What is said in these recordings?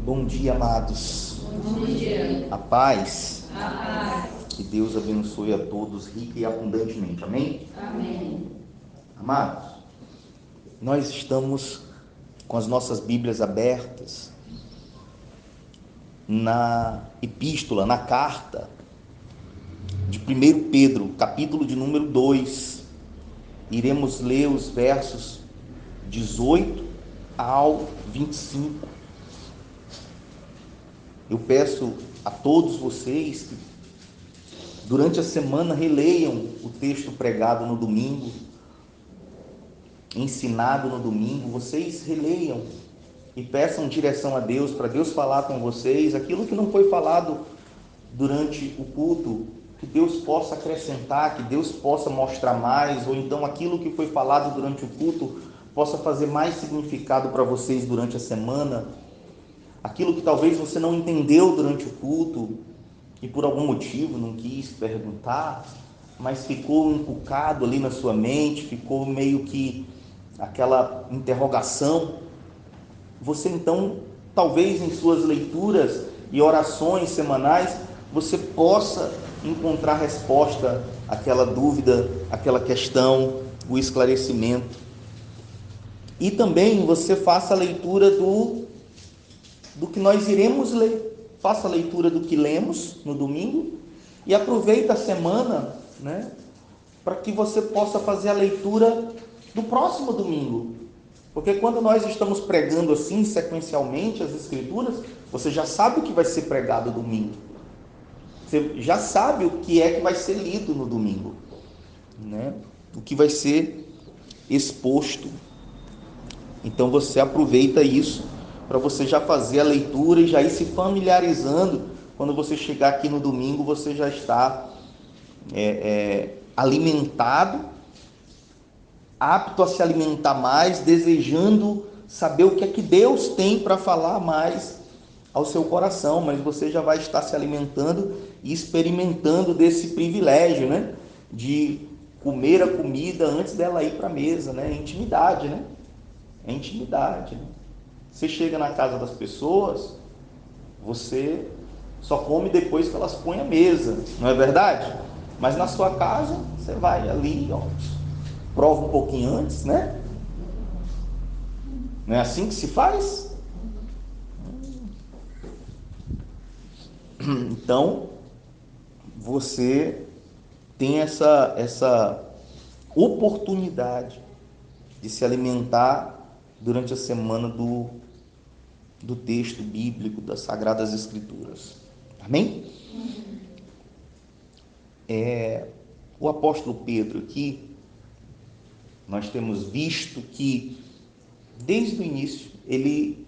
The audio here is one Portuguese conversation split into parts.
Bom dia, amados. Bom dia. A paz. A paz. Que Deus abençoe a todos rica e abundantemente. Amém? Amém. Amados, nós estamos com as nossas Bíblias abertas na epístola, na carta de 1 Pedro, capítulo de número 2. Iremos ler os versos 18 ao 25. Eu peço a todos vocês que durante a semana releiam o texto pregado no domingo, ensinado no domingo. Vocês releiam e peçam direção a Deus, para Deus falar com vocês aquilo que não foi falado durante o culto, que Deus possa acrescentar, que Deus possa mostrar mais, ou então aquilo que foi falado durante o culto possa fazer mais significado para vocês durante a semana. Aquilo que talvez você não entendeu durante o culto e por algum motivo não quis perguntar, mas ficou encucado ali na sua mente, ficou meio que aquela interrogação. Você então, talvez em suas leituras e orações semanais, você possa encontrar resposta àquela dúvida, àquela questão, o esclarecimento. E também você faça a leitura do que nós iremos ler. Faça a leitura do que lemos no domingo e aproveita a semana, para que você possa fazer a leitura do próximo domingo. Porque quando nós estamos pregando assim sequencialmente as escrituras, você já sabe o que vai ser pregado domingo. Você já sabe o que é que vai ser lido no domingo, o que vai ser exposto. Então você aproveita isso para você já fazer a leitura e já ir se familiarizando. Quando você chegar aqui no domingo, você já está alimentado, apto a se alimentar mais, desejando saber o que é que Deus tem para falar mais ao seu coração, mas você já vai estar se alimentando e experimentando desse privilégio, de comer a comida antes dela ir para a mesa, É intimidade, É intimidade, Você chega na casa das pessoas, você só come depois que elas põem a mesa, não é verdade? Mas na sua casa, você vai ali, prova um pouquinho antes, Não é assim que se faz? Então, você tem essa oportunidade de se alimentar durante a semana do texto bíblico, das Sagradas Escrituras. Amém? O apóstolo Pedro aqui, nós temos visto que desde o início ele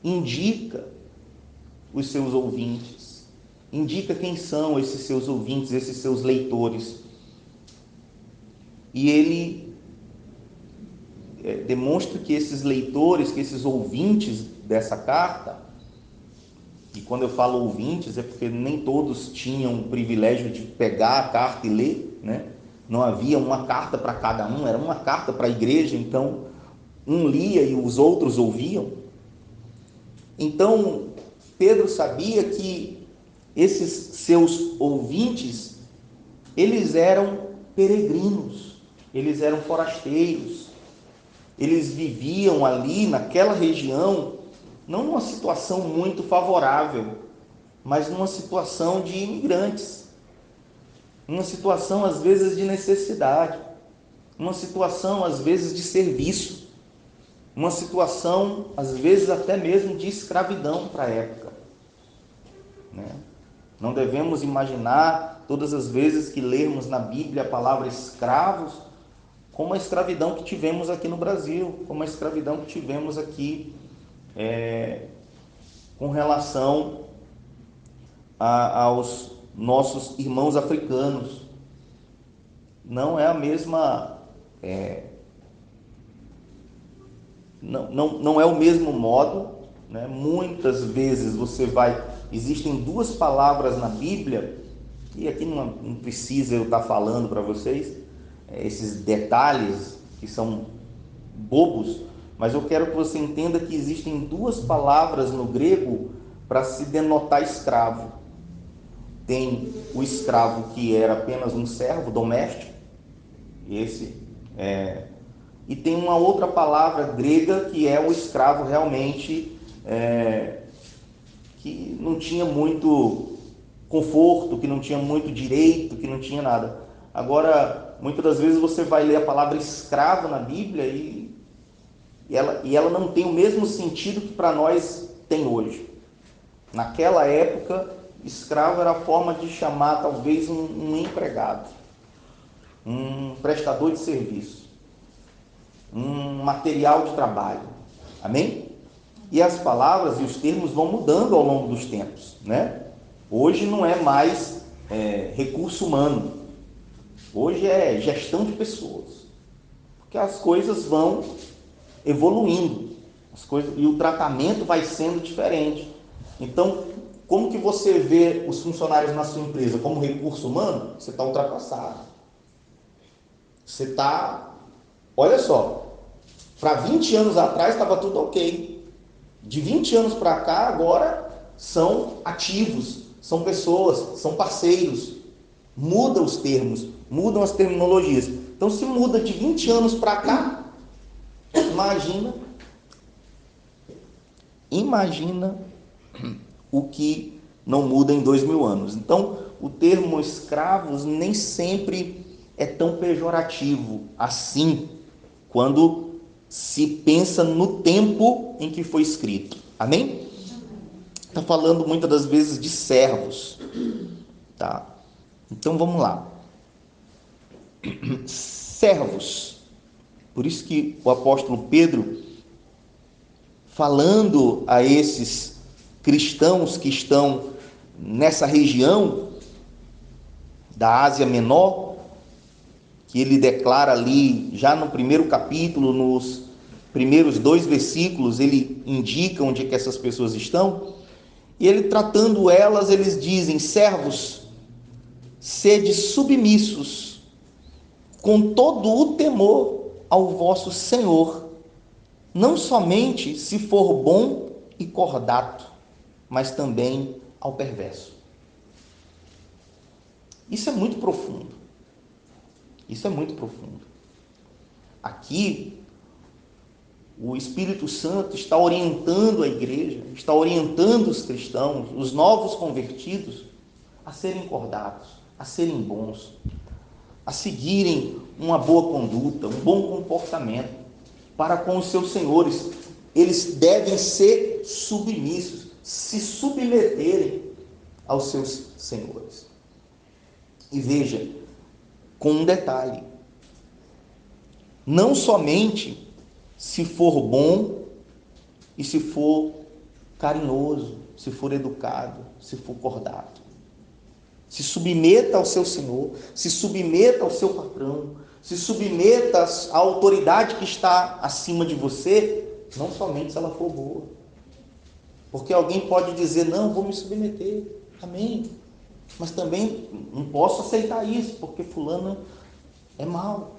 indica os seus ouvintes, indica quem são esses seus ouvintes, esses seus leitores, e ele demonstra que esses leitores, que esses ouvintes dessa carta, e quando eu falo ouvintes é porque nem todos tinham o privilégio de pegar a carta e ler, Não havia uma carta para cada um, era uma carta para a igreja, então um lia e os outros ouviam. Então Pedro sabia que esses seus ouvintes, eles eram peregrinos, eles eram forasteiros, eles viviam ali naquela região, não numa situação muito favorável, mas numa situação de imigrantes, numa situação às vezes de necessidade, numa situação às vezes de serviço, uma situação às vezes até mesmo de escravidão para a época. Não devemos imaginar todas as vezes que lermos na Bíblia a palavra escravos como a escravidão que tivemos aqui no Brasil, como a escravidão que tivemos aqui com relação aos nossos irmãos africanos. Não é a mesma, não é o mesmo modo, Muitas vezes existem duas palavras na Bíblia, e aqui não precisa eu estar falando para vocês esses detalhes que são bobos, mas eu quero que você entenda que existem duas palavras no grego para se denotar escravo. Tem o escravo que era apenas um servo doméstico, e tem uma outra palavra grega que é o escravo realmente que não tinha muito conforto, que não tinha muito direito, que não tinha nada. Agora, muitas das vezes você vai ler a palavra escravo na Bíblia e ela não tem o mesmo sentido que para nós tem hoje. Naquela época, escravo era a forma de chamar talvez um empregado, um prestador de serviço, um material de trabalho. Amém? E as palavras e os termos vão mudando ao longo dos tempos, né? Hoje não é mais recurso humano. Hoje é gestão de pessoas. Porque as coisas vão evoluindo. E o tratamento vai sendo diferente. Então, como que você vê os funcionários na sua empresa? Como recurso humano? Você está ultrapassado. Você está... Olha só. Para 20 anos atrás estava tudo ok. De 20 anos para cá, agora são ativos, são pessoas, são parceiros. Muda os termos, mudam as terminologias. Então, se muda de 20 anos para cá, imagina o que não muda em 2000 anos. Então, o termo escravos nem sempre é tão pejorativo assim, quando se pensa no tempo em que foi escrito. Amém? Está falando muitas das vezes de servos. Tá? Então vamos lá. Servos. Por isso que o apóstolo Pedro, falando a esses cristãos que estão nessa região da Ásia Menor, que ele declara ali, já no primeiro capítulo, nos primeiros 2 versículos, ele indica onde é que essas pessoas estão, e ele tratando elas, eles dizem: servos, sede submissos, com todo o temor ao vosso Senhor, não somente se for bom e cordato, mas também ao perverso. Isso é muito profundo. Isso é muito profundo. Aqui, o Espírito Santo está orientando a igreja, está orientando os cristãos, os novos convertidos, a serem cordatos, a serem bons, a seguirem uma boa conduta, um bom comportamento para com os seus senhores. Eles devem ser submissos, se submeterem aos seus senhores. E veja, com um detalhe: não somente se for bom e se for carinhoso, se for educado, se for cordato. Se submeta ao seu senhor, se submeta ao seu patrão, se submeta à autoridade que está acima de você, não somente se ela for boa. Porque alguém pode dizer: não, vou me submeter, amém, mas também não posso aceitar isso, porque fulano é mau.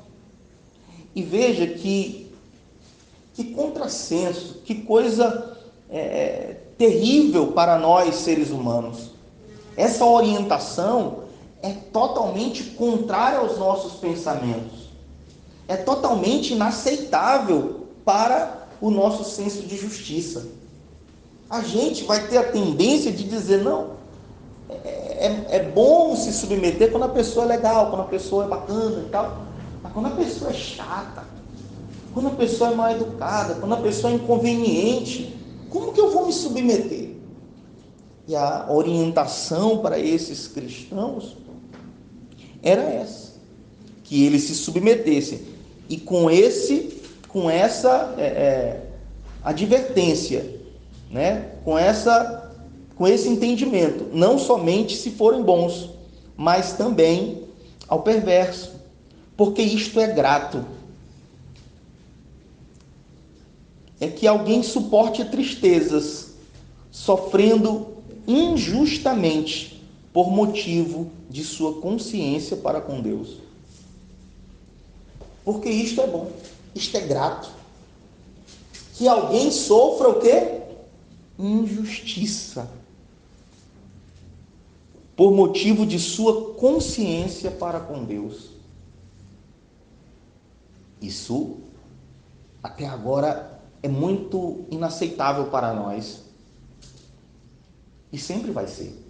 E veja que contrassenso, que coisa terrível para nós seres humanos. Essa orientação é totalmente contrária aos nossos pensamentos. É totalmente inaceitável para o nosso senso de justiça. A gente vai ter a tendência de dizer: não, é bom se submeter quando a pessoa é legal, quando a pessoa é bacana e tal. Mas quando a pessoa é chata, quando a pessoa é mal educada, quando a pessoa é inconveniente, como que eu vou me submeter? E a orientação para esses cristãos era essa, que eles se submetessem. E com essa advertência, né? com esse entendimento, não somente se forem bons, mas também ao perverso, porque isto é grato. É que alguém suporte tristezas, sofrendo injustamente por motivo de sua consciência para com Deus. Porque isto é bom, isto é grato. que alguém sofra o quê? Injustiça. Por motivo de sua consciência para com Deus. Isso, até agora, é muito inaceitável para nós. E sempre vai ser.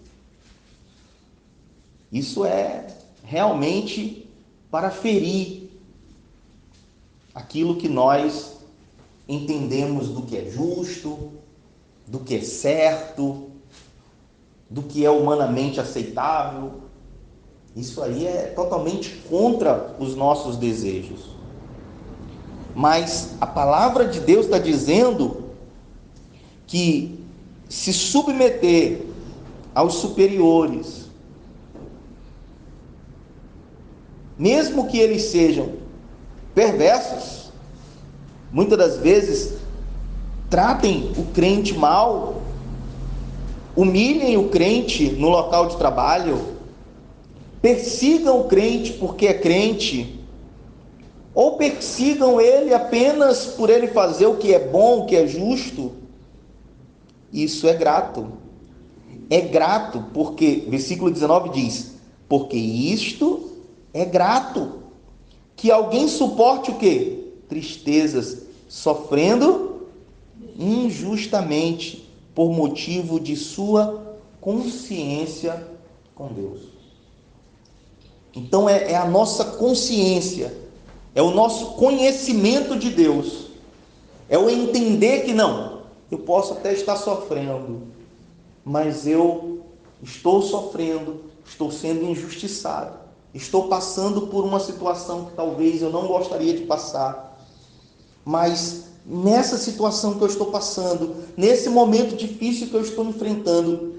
Isso é realmente para ferir aquilo que nós entendemos do que é justo, do que é certo, do que é humanamente aceitável. Isso aí é totalmente contra os nossos desejos. Mas a palavra de Deus está dizendo que se submeter aos superiores, mesmo que eles sejam perversos, muitas das vezes tratem o crente mal, humilhem o crente no local de trabalho, persigam o crente porque é crente, ou persigam ele apenas por ele fazer o que é bom, o que é justo. Isso é grato. É grato porque, versículo 19 diz, porque isto é grato, que alguém suporte o quê? Tristezas, sofrendo injustamente, por motivo de sua consciência com Deus. Então é a nossa consciência, é o nosso conhecimento de Deus, é o entender que não, eu posso até estar sofrendo, mas eu estou sofrendo, estou sendo injustiçado, estou passando por uma situação que talvez eu não gostaria de passar, mas nessa situação que eu estou passando, nesse momento difícil que eu estou enfrentando,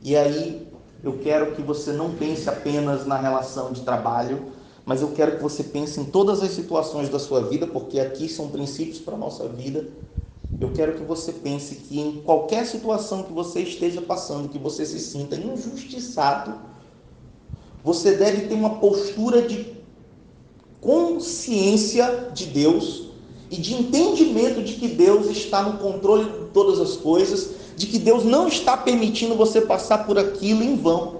e aí eu quero que você não pense apenas na relação de trabalho, mas eu quero que você pense em todas as situações da sua vida, porque aqui são princípios para a nossa vida. Eu quero que você pense que em qualquer situação que você esteja passando, que você se sinta injustiçado, você deve ter uma postura de consciência de Deus e de entendimento de que Deus está no controle de todas as coisas, de que Deus não está permitindo você passar por aquilo em vão.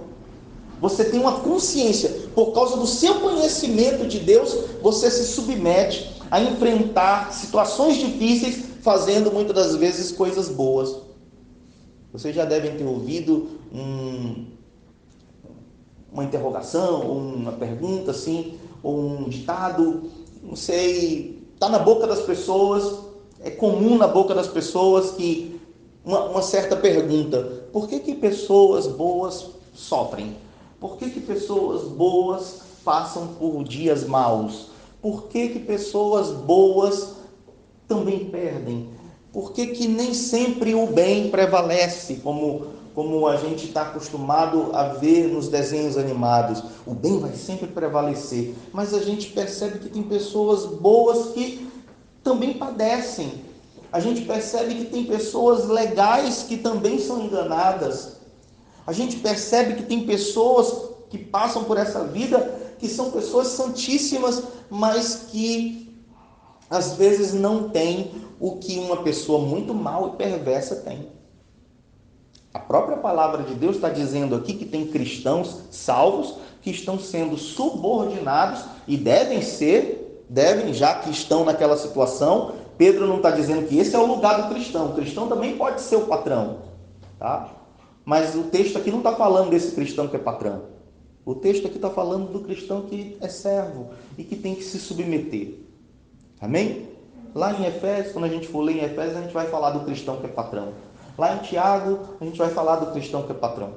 Você tem uma consciência, por causa do seu conhecimento de Deus, você se submete a enfrentar situações difíceis, fazendo muitas das vezes coisas boas. Vocês já devem ter ouvido uma interrogação, ou uma pergunta assim, ou um ditado, não sei, está na boca das pessoas, é comum na boca das pessoas que uma certa pergunta: por que pessoas boas sofrem? Por que pessoas boas passam por dias maus? Por que pessoas boas também perdem? Por que nem sempre o bem prevalece, como a gente está acostumado a ver nos desenhos animados? O bem vai sempre prevalecer, mas a gente percebe que tem pessoas boas que também padecem. A gente percebe que tem pessoas legais que também são enganadas. A gente percebe que tem pessoas que passam por essa vida que são pessoas santíssimas, mas que às vezes não têm o que uma pessoa muito mal e perversa tem. A própria palavra de Deus está dizendo aqui que tem cristãos salvos que estão sendo subordinados e devem, já que estão naquela situação. Pedro não está dizendo que esse é o lugar do cristão. O cristão também pode ser o patrão, tá? Mas o texto aqui não está falando desse cristão que é patrão. O texto aqui está falando do cristão que é servo e que tem que se submeter. Amém? Lá em Efésios, quando a gente for ler em Efésios, a gente vai falar do cristão que é patrão. Lá em Tiago, a gente vai falar do cristão que é patrão.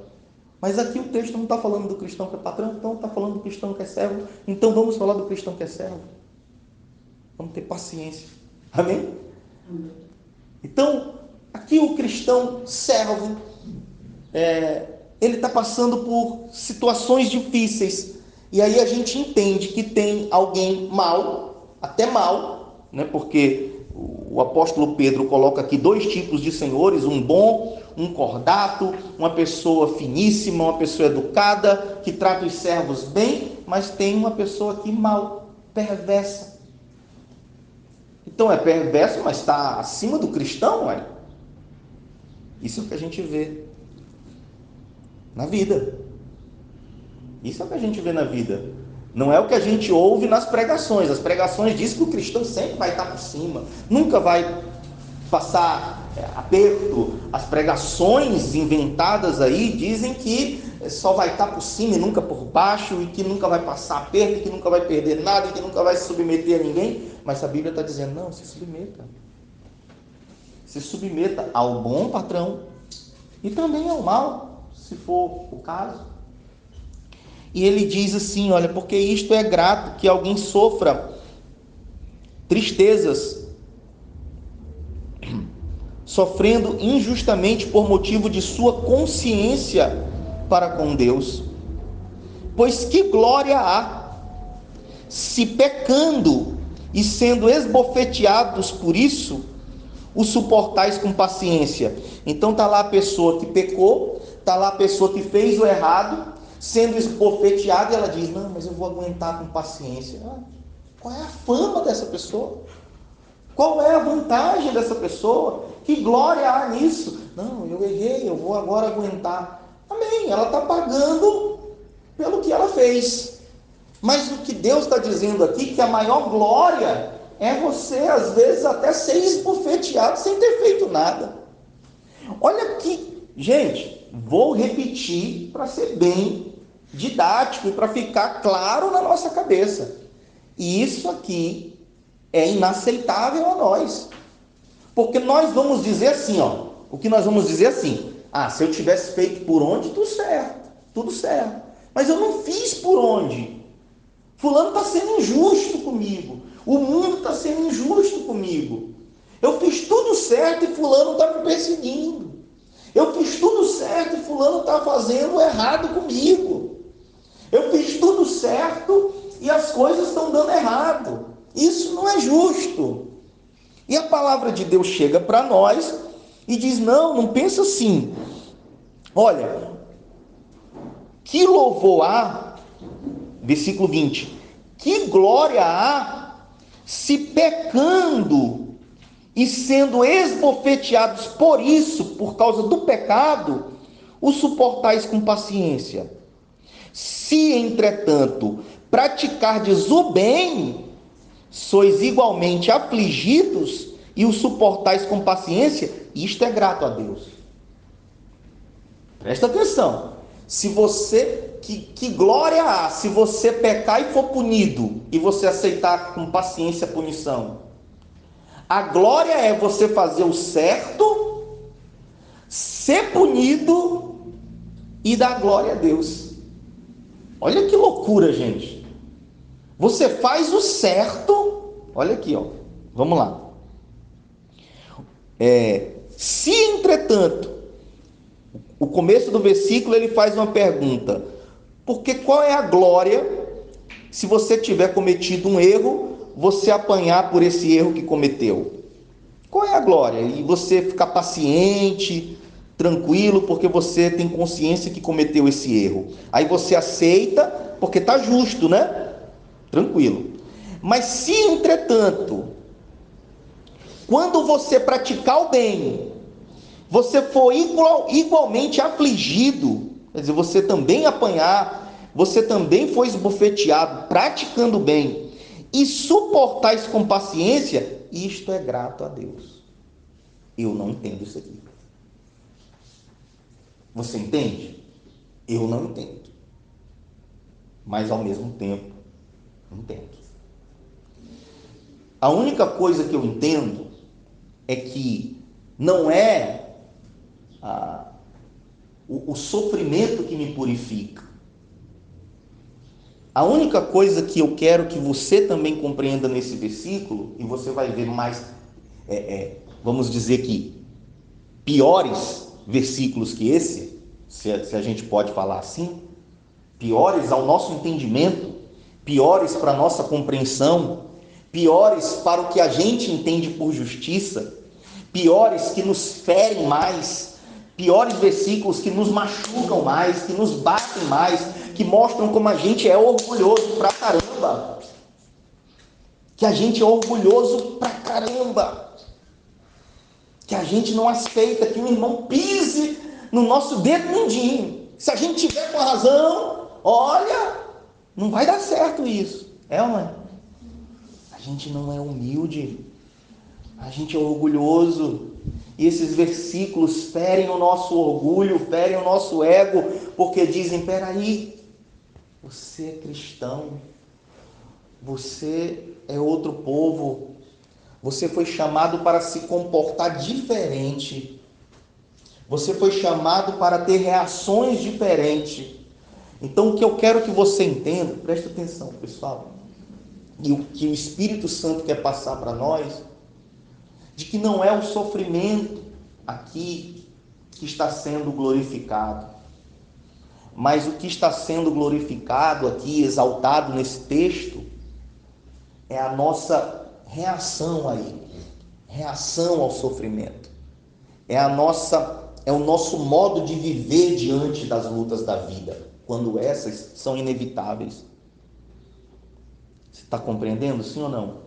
Mas aqui o texto não está falando do cristão que é patrão, então está falando do cristão que é servo. Então vamos falar do cristão que é servo. Vamos ter paciência. Amém? Então, aqui o cristão servo, ele está passando por situações difíceis. E aí a gente entende que tem alguém mau, até mau, né? Porque o apóstolo Pedro coloca aqui dois tipos de senhores: um bom, um cordato, uma pessoa finíssima, uma pessoa educada, que trata os servos bem, mas tem uma pessoa aqui mal, perversa, que Então é perverso, mas está acima do cristão, ué. Isso é o que a gente vê na vida. Isso é o que a gente vê na vida. Não é o que a gente ouve nas pregações. As pregações dizem que o cristão sempre vai estar por cima, nunca vai passar aperto. As pregações inventadas aí dizem que só vai estar por cima e nunca por baixo, e que nunca vai passar aperto, e que nunca vai perder nada, e que nunca vai se submeter a ninguém. Mas a Bíblia está dizendo, não, se submeta. Se submeta ao bom patrão e também ao mal, se for o caso. E ele diz assim, olha, porque isto é grato que alguém sofra tristezas, sofrendo injustamente por motivo de sua consciência para com Deus. Pois que glória há, se pecando e sendo esbofeteados por isso, o suportais com paciência. Então está lá a pessoa que pecou, está lá a pessoa que fez o errado, sendo esbofeteada, e ela diz, não, mas eu vou aguentar com paciência. Qual é a fama dessa pessoa? Qual é a vantagem dessa pessoa? Que glória há nisso? Não, eu errei, eu vou agora aguentar. Amém, ela está pagando pelo que ela fez. Mas o que Deus está dizendo aqui, que a maior glória é você, às vezes, até ser esbofeteado sem ter feito nada. Olha aqui, gente, vou repetir para ser bem didático e para ficar claro na nossa cabeça. E isso aqui é inaceitável a nós. Porque nós vamos dizer assim, ó, o que nós vamos dizer assim, se eu tivesse feito por onde, tudo certo. Mas eu não fiz por onde. Fulano está sendo injusto comigo. O mundo está sendo injusto comigo. Eu fiz tudo certo e fulano está me perseguindo. Eu fiz tudo certo e fulano está fazendo errado comigo. Eu fiz tudo certo e as coisas estão dando errado. Isso não é justo. E a palavra de Deus chega para nós e diz, não pensa assim. Olha, que louvor há, versículo 20, que glória há, se pecando e sendo esbofeteados por isso, por causa do pecado, o suportais com paciência. Se, entretanto, praticardes o bem, sois igualmente afligidos e o suportais com paciência, isto é grato a Deus. Presta atenção. Se você, que glória há se você pecar e for punido, e você aceitar com paciência a punição. A glória é você fazer o certo, ser punido e dar glória a Deus. Olha que loucura, gente. Você faz o certo, olha aqui, ó. Vamos lá. Se, entretanto, o começo do versículo ele faz uma pergunta. Porque qual é a glória se você tiver cometido um erro, você apanhar por esse erro que cometeu? Qual é a glória? E você ficar paciente, tranquilo, porque você tem consciência que cometeu esse erro. Aí você aceita, porque está justo, né? Tranquilo. Mas se, entretanto, quando você praticar o bem, você for igualmente afligido, quer dizer, você também apanhar, você também foi esbofeteado, praticando o bem, e suportais com paciência, isto é grato a Deus. Eu não entendo isso aqui. Você entende? Eu não entendo. Mas ao mesmo tempo, entendo. A única coisa que eu entendo é que não é o sofrimento que me purifica. A única coisa que eu quero que você também compreenda nesse versículo, e você vai ver mais, vamos dizer que piores versículos que esse, se a gente pode falar assim, piores ao nosso entendimento, piores para a nossa compreensão, piores para o que a gente entende por justiça, piores que nos ferem mais, piores versículos que nos machucam mais, que nos batem mais, que mostram como a gente é orgulhoso pra caramba, que a gente é orgulhoso pra caramba, que a gente não aceita que um irmão pise no nosso dedo mindinho. Se a gente tiver com a razão, olha, não vai dar certo isso. É ou não é? A gente não é humilde, a gente é orgulhoso. E esses versículos ferem o nosso orgulho, ferem o nosso ego, porque dizem, peraí, você é cristão, você é outro povo, você foi chamado para se comportar diferente, você foi chamado para ter reações diferentes. Então o que eu quero que você entenda, presta atenção pessoal, e o que o Espírito Santo quer passar para nós, de que não é o sofrimento aqui que está sendo glorificado, mas o que está sendo glorificado aqui, exaltado nesse texto, é a nossa reação a ele, reação ao sofrimento, é o nosso modo de viver diante das lutas da vida, quando essas são inevitáveis. Você está compreendendo, sim ou não?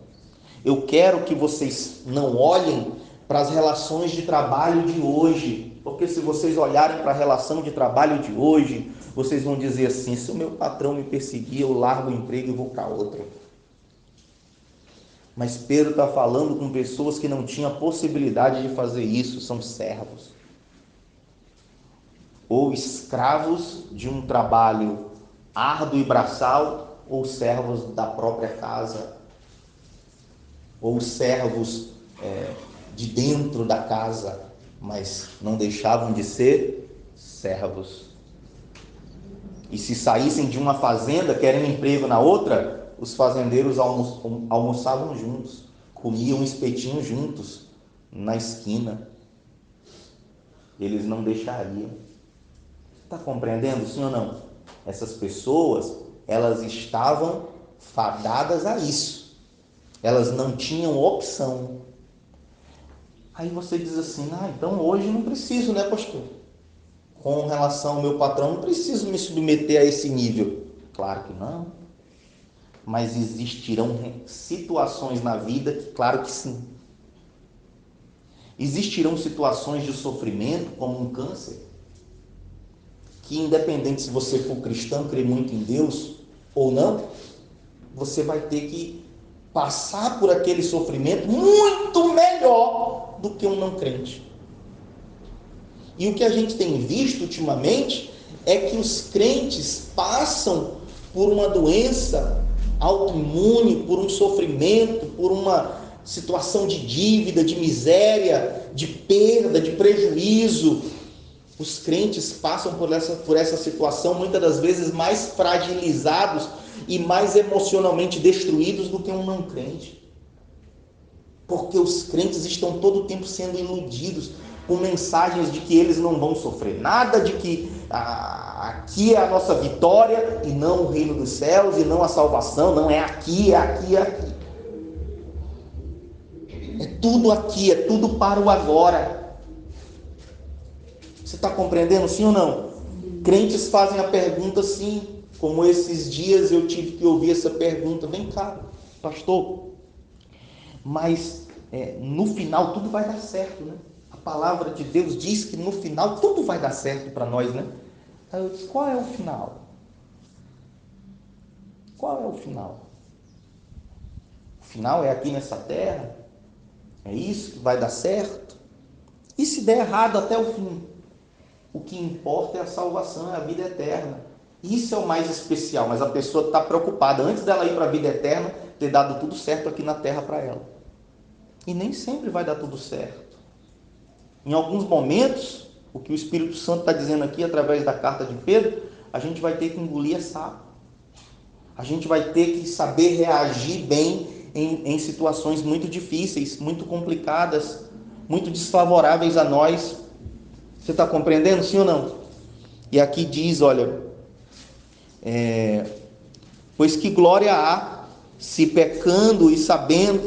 Eu quero que vocês não olhem para as relações de trabalho de hoje, porque se vocês olharem para a relação de trabalho de hoje, vocês vão dizer assim, se o meu patrão me perseguir, eu largo o emprego e vou para outro. Mas Pedro está falando com pessoas que não tinham a possibilidade de fazer isso, são servos, ou escravos de um trabalho árduo e braçal, ou servos da própria casa, ou servos de dentro da casa, mas não deixavam de ser servos. E se saíssem de uma fazenda querendo emprego na outra, os fazendeiros almoçavam juntos, comiam um espetinho juntos na esquina. Eles não deixariam. Está compreendendo, sim ou não? Essas pessoas, elas estavam fadadas a isso. Elas não tinham opção. Aí você diz assim, então hoje não preciso, né, pastor? Com relação ao meu patrão, não preciso me submeter a esse nível. Claro que não. Mas existirão situações na vida que, claro que sim. Existirão situações de sofrimento, como um câncer, que independente se você for cristão, crê muito em Deus ou não, você vai ter que passar por aquele sofrimento muito melhor do que um não crente. E o que a gente tem visto ultimamente é que os crentes passam por uma doença autoimune, por um sofrimento, por uma situação de dívida, de miséria, de perda, de prejuízo. Os crentes passam por essa situação muitas das vezes mais fragilizados e mais emocionalmente destruídos do que um não crente. Porque os crentes estão todo o tempo sendo iludidos com mensagens de que eles não vão sofrer nada, de que aqui é a nossa vitória e não o reino dos céus, e não a salvação, não é aqui, é aqui, é aqui. É tudo aqui, é tudo para o agora. Você está compreendendo, sim ou não? Crentes fazem a pergunta assim, como esses dias eu tive que ouvir essa pergunta, vem cá, pastor, mas no final tudo vai dar certo, né? A palavra de Deus diz que no final tudo vai dar certo para nós, né? Aí eu disse, qual é o final? Qual é o final? O final é aqui nessa terra? É isso que vai dar certo? E se der errado até o fim? O que importa é a salvação, é a vida eterna. Isso é o mais especial, mas a pessoa está preocupada, antes dela ir para a vida eterna, ter dado tudo certo aqui na terra para ela. E nem sempre vai dar tudo certo. Em alguns momentos, o que o Espírito Santo está dizendo aqui, através da carta de Pedro, a gente vai ter que engolir sapo. A gente vai ter que saber reagir bem em situações muito difíceis, muito complicadas, muito desfavoráveis a nós. Você está compreendendo, sim ou não? E aqui diz, olha, pois que glória há, se pecando e sabendo,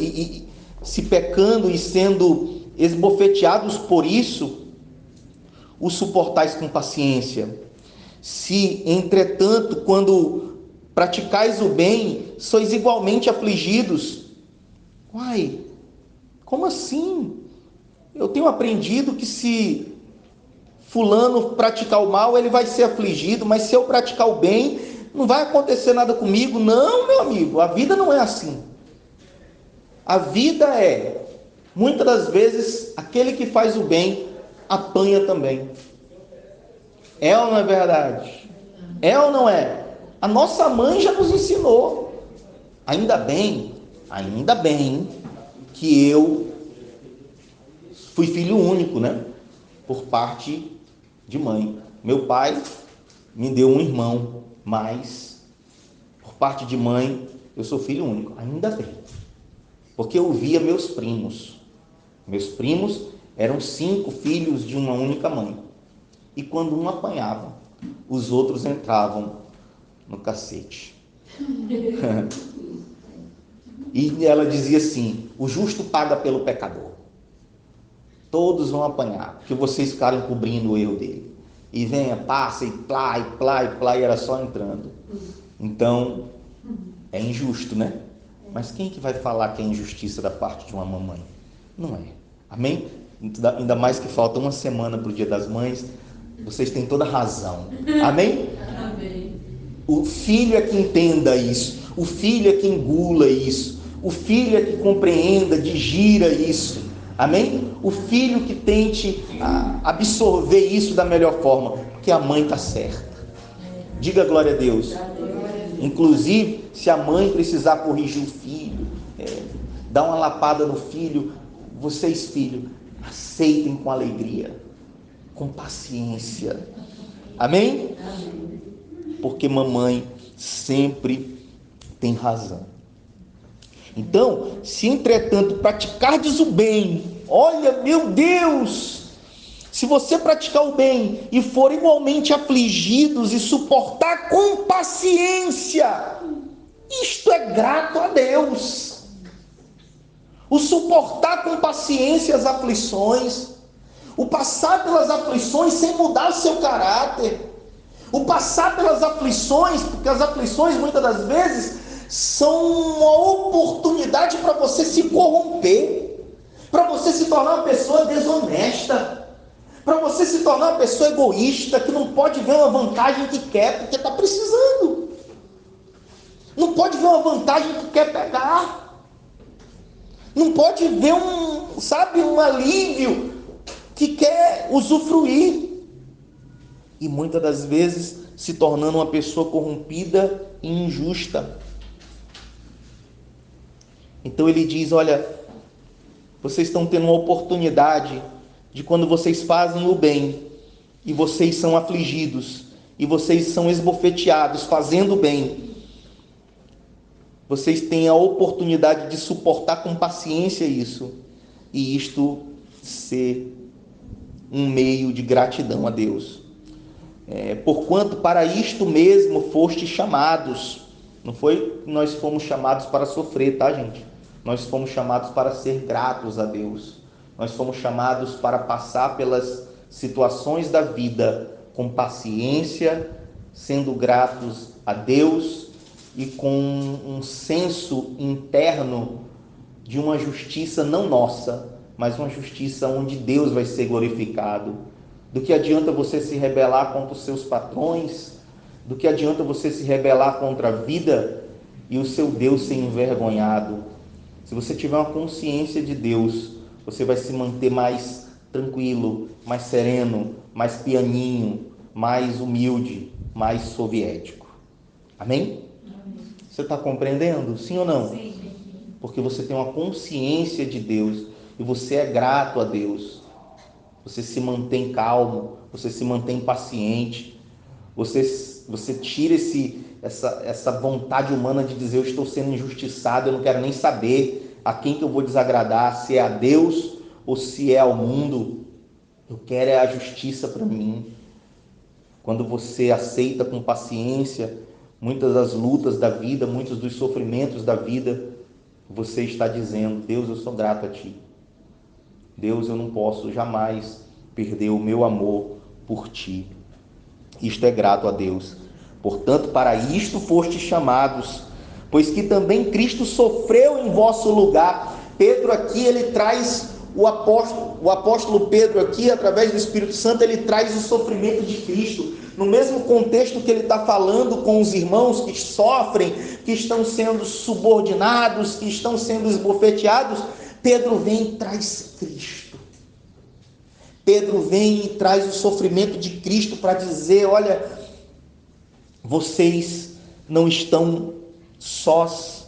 se pecando e sendo esbofeteados por isso, o suportais com paciência. Se, entretanto, quando praticais o bem, sois igualmente afligidos, Uai, como assim? Eu tenho aprendido que se fulano praticar o mal, ele vai ser afligido, mas se eu praticar o bem, não vai acontecer nada comigo. Não, meu amigo, a vida não é assim. A vida é, muitas das vezes, aquele que faz o bem apanha também. É ou não é verdade? É ou não é? A nossa mãe já nos ensinou. Ainda bem que eu fui filho único, né? Por parte de mãe. Meu pai me deu um irmão, mas por parte de mãe eu sou filho único. Ainda bem. Porque eu via meus primos. Meus primos eram 5 filhos de uma única mãe. E quando um apanhava, os outros entravam no cacete. E ela dizia assim: o justo paga pelo pecador. Todos vão apanhar, porque vocês ficaram cobrindo o erro dele. E venha, passa, e plá, e plá, e plá, e era só entrando. Então, é injusto, né? Mas quem que vai falar que é injustiça da parte de uma mamãe? Não é. Amém? Ainda mais que falta uma semana para o Dia das Mães. Vocês têm toda razão. Amém? Amém. O filho é que entenda isso. O filho é que engula isso. O filho é que compreenda, digira isso. Amém? O filho que tente absorver isso da melhor forma. Porque a mãe está certa. Diga glória a Deus. Inclusive, se a mãe precisar corrigir o filho, dar uma lapada no filho, vocês, filhos, aceitem com alegria, com paciência. Amém? Amém. Porque mamãe sempre tem razão. Então, se entretanto praticardes o bem, olha, meu Deus, se você praticar o bem e for igualmente afligidos e suportar com paciência, isto é grato a Deus. O suportar com paciência as aflições, o passar pelas aflições sem mudar o seu caráter, o passar pelas aflições, porque as aflições muitas das vezes são uma oportunidade para você se corromper, para você se tornar uma pessoa desonesta, para você se tornar uma pessoa egoísta, que não pode ver uma vantagem que quer, porque está precisando. Não pode ver uma vantagem que quer pegar. Não pode ver um alívio que quer usufruir. E muitas das vezes se tornando uma pessoa corrompida e injusta. Então ele diz: olha, vocês estão tendo uma oportunidade de, quando vocês fazem o bem e vocês são afligidos e vocês são esbofeteados fazendo o bem, vocês têm a oportunidade de suportar com paciência isso, e isto ser um meio de gratidão a Deus. Porquanto para isto mesmo fostes chamados. Não foi que nós fomos chamados para sofrer, tá, gente? Nós fomos chamados para ser gratos a Deus. Nós fomos chamados para passar pelas situações da vida com paciência, sendo gratos a Deus e com um senso interno de uma justiça não nossa, mas uma justiça onde Deus vai ser glorificado. Do que adianta você se rebelar contra os seus patrões? Do que adianta você se rebelar contra a vida e o seu Deus ser envergonhado? Se você tiver uma consciência de Deus, você vai se manter mais tranquilo, mais sereno, mais pianinho, mais humilde, mais soviético. Amém? Você está compreendendo? Sim ou não? Sim. Porque você tem uma consciência de Deus e você é grato a Deus. Você se mantém calmo, você se mantém paciente, você tira essa vontade humana de dizer: eu estou sendo injustiçado, eu não quero nem saber a quem que eu vou desagradar, se é a Deus ou se é ao mundo. Eu quero a justiça para mim. Quando você aceita com paciência muitas das lutas da vida, muitos dos sofrimentos da vida, você está dizendo: Deus, eu sou grato a Ti. Deus, eu não posso jamais perder o meu amor por Ti. Isto é grato a Deus. Portanto, para isto fostes chamados, pois que também Cristo sofreu em vosso lugar, Pedro aqui, ele traz o apóstolo Pedro aqui, através do Espírito Santo, ele traz o sofrimento de Cristo. No mesmo contexto que ele está falando com os irmãos que sofrem, que estão sendo subordinados, que estão sendo esbofeteados, Pedro vem e traz Cristo. Pedro vem e traz o sofrimento de Cristo para dizer: olha, vocês não estão sós,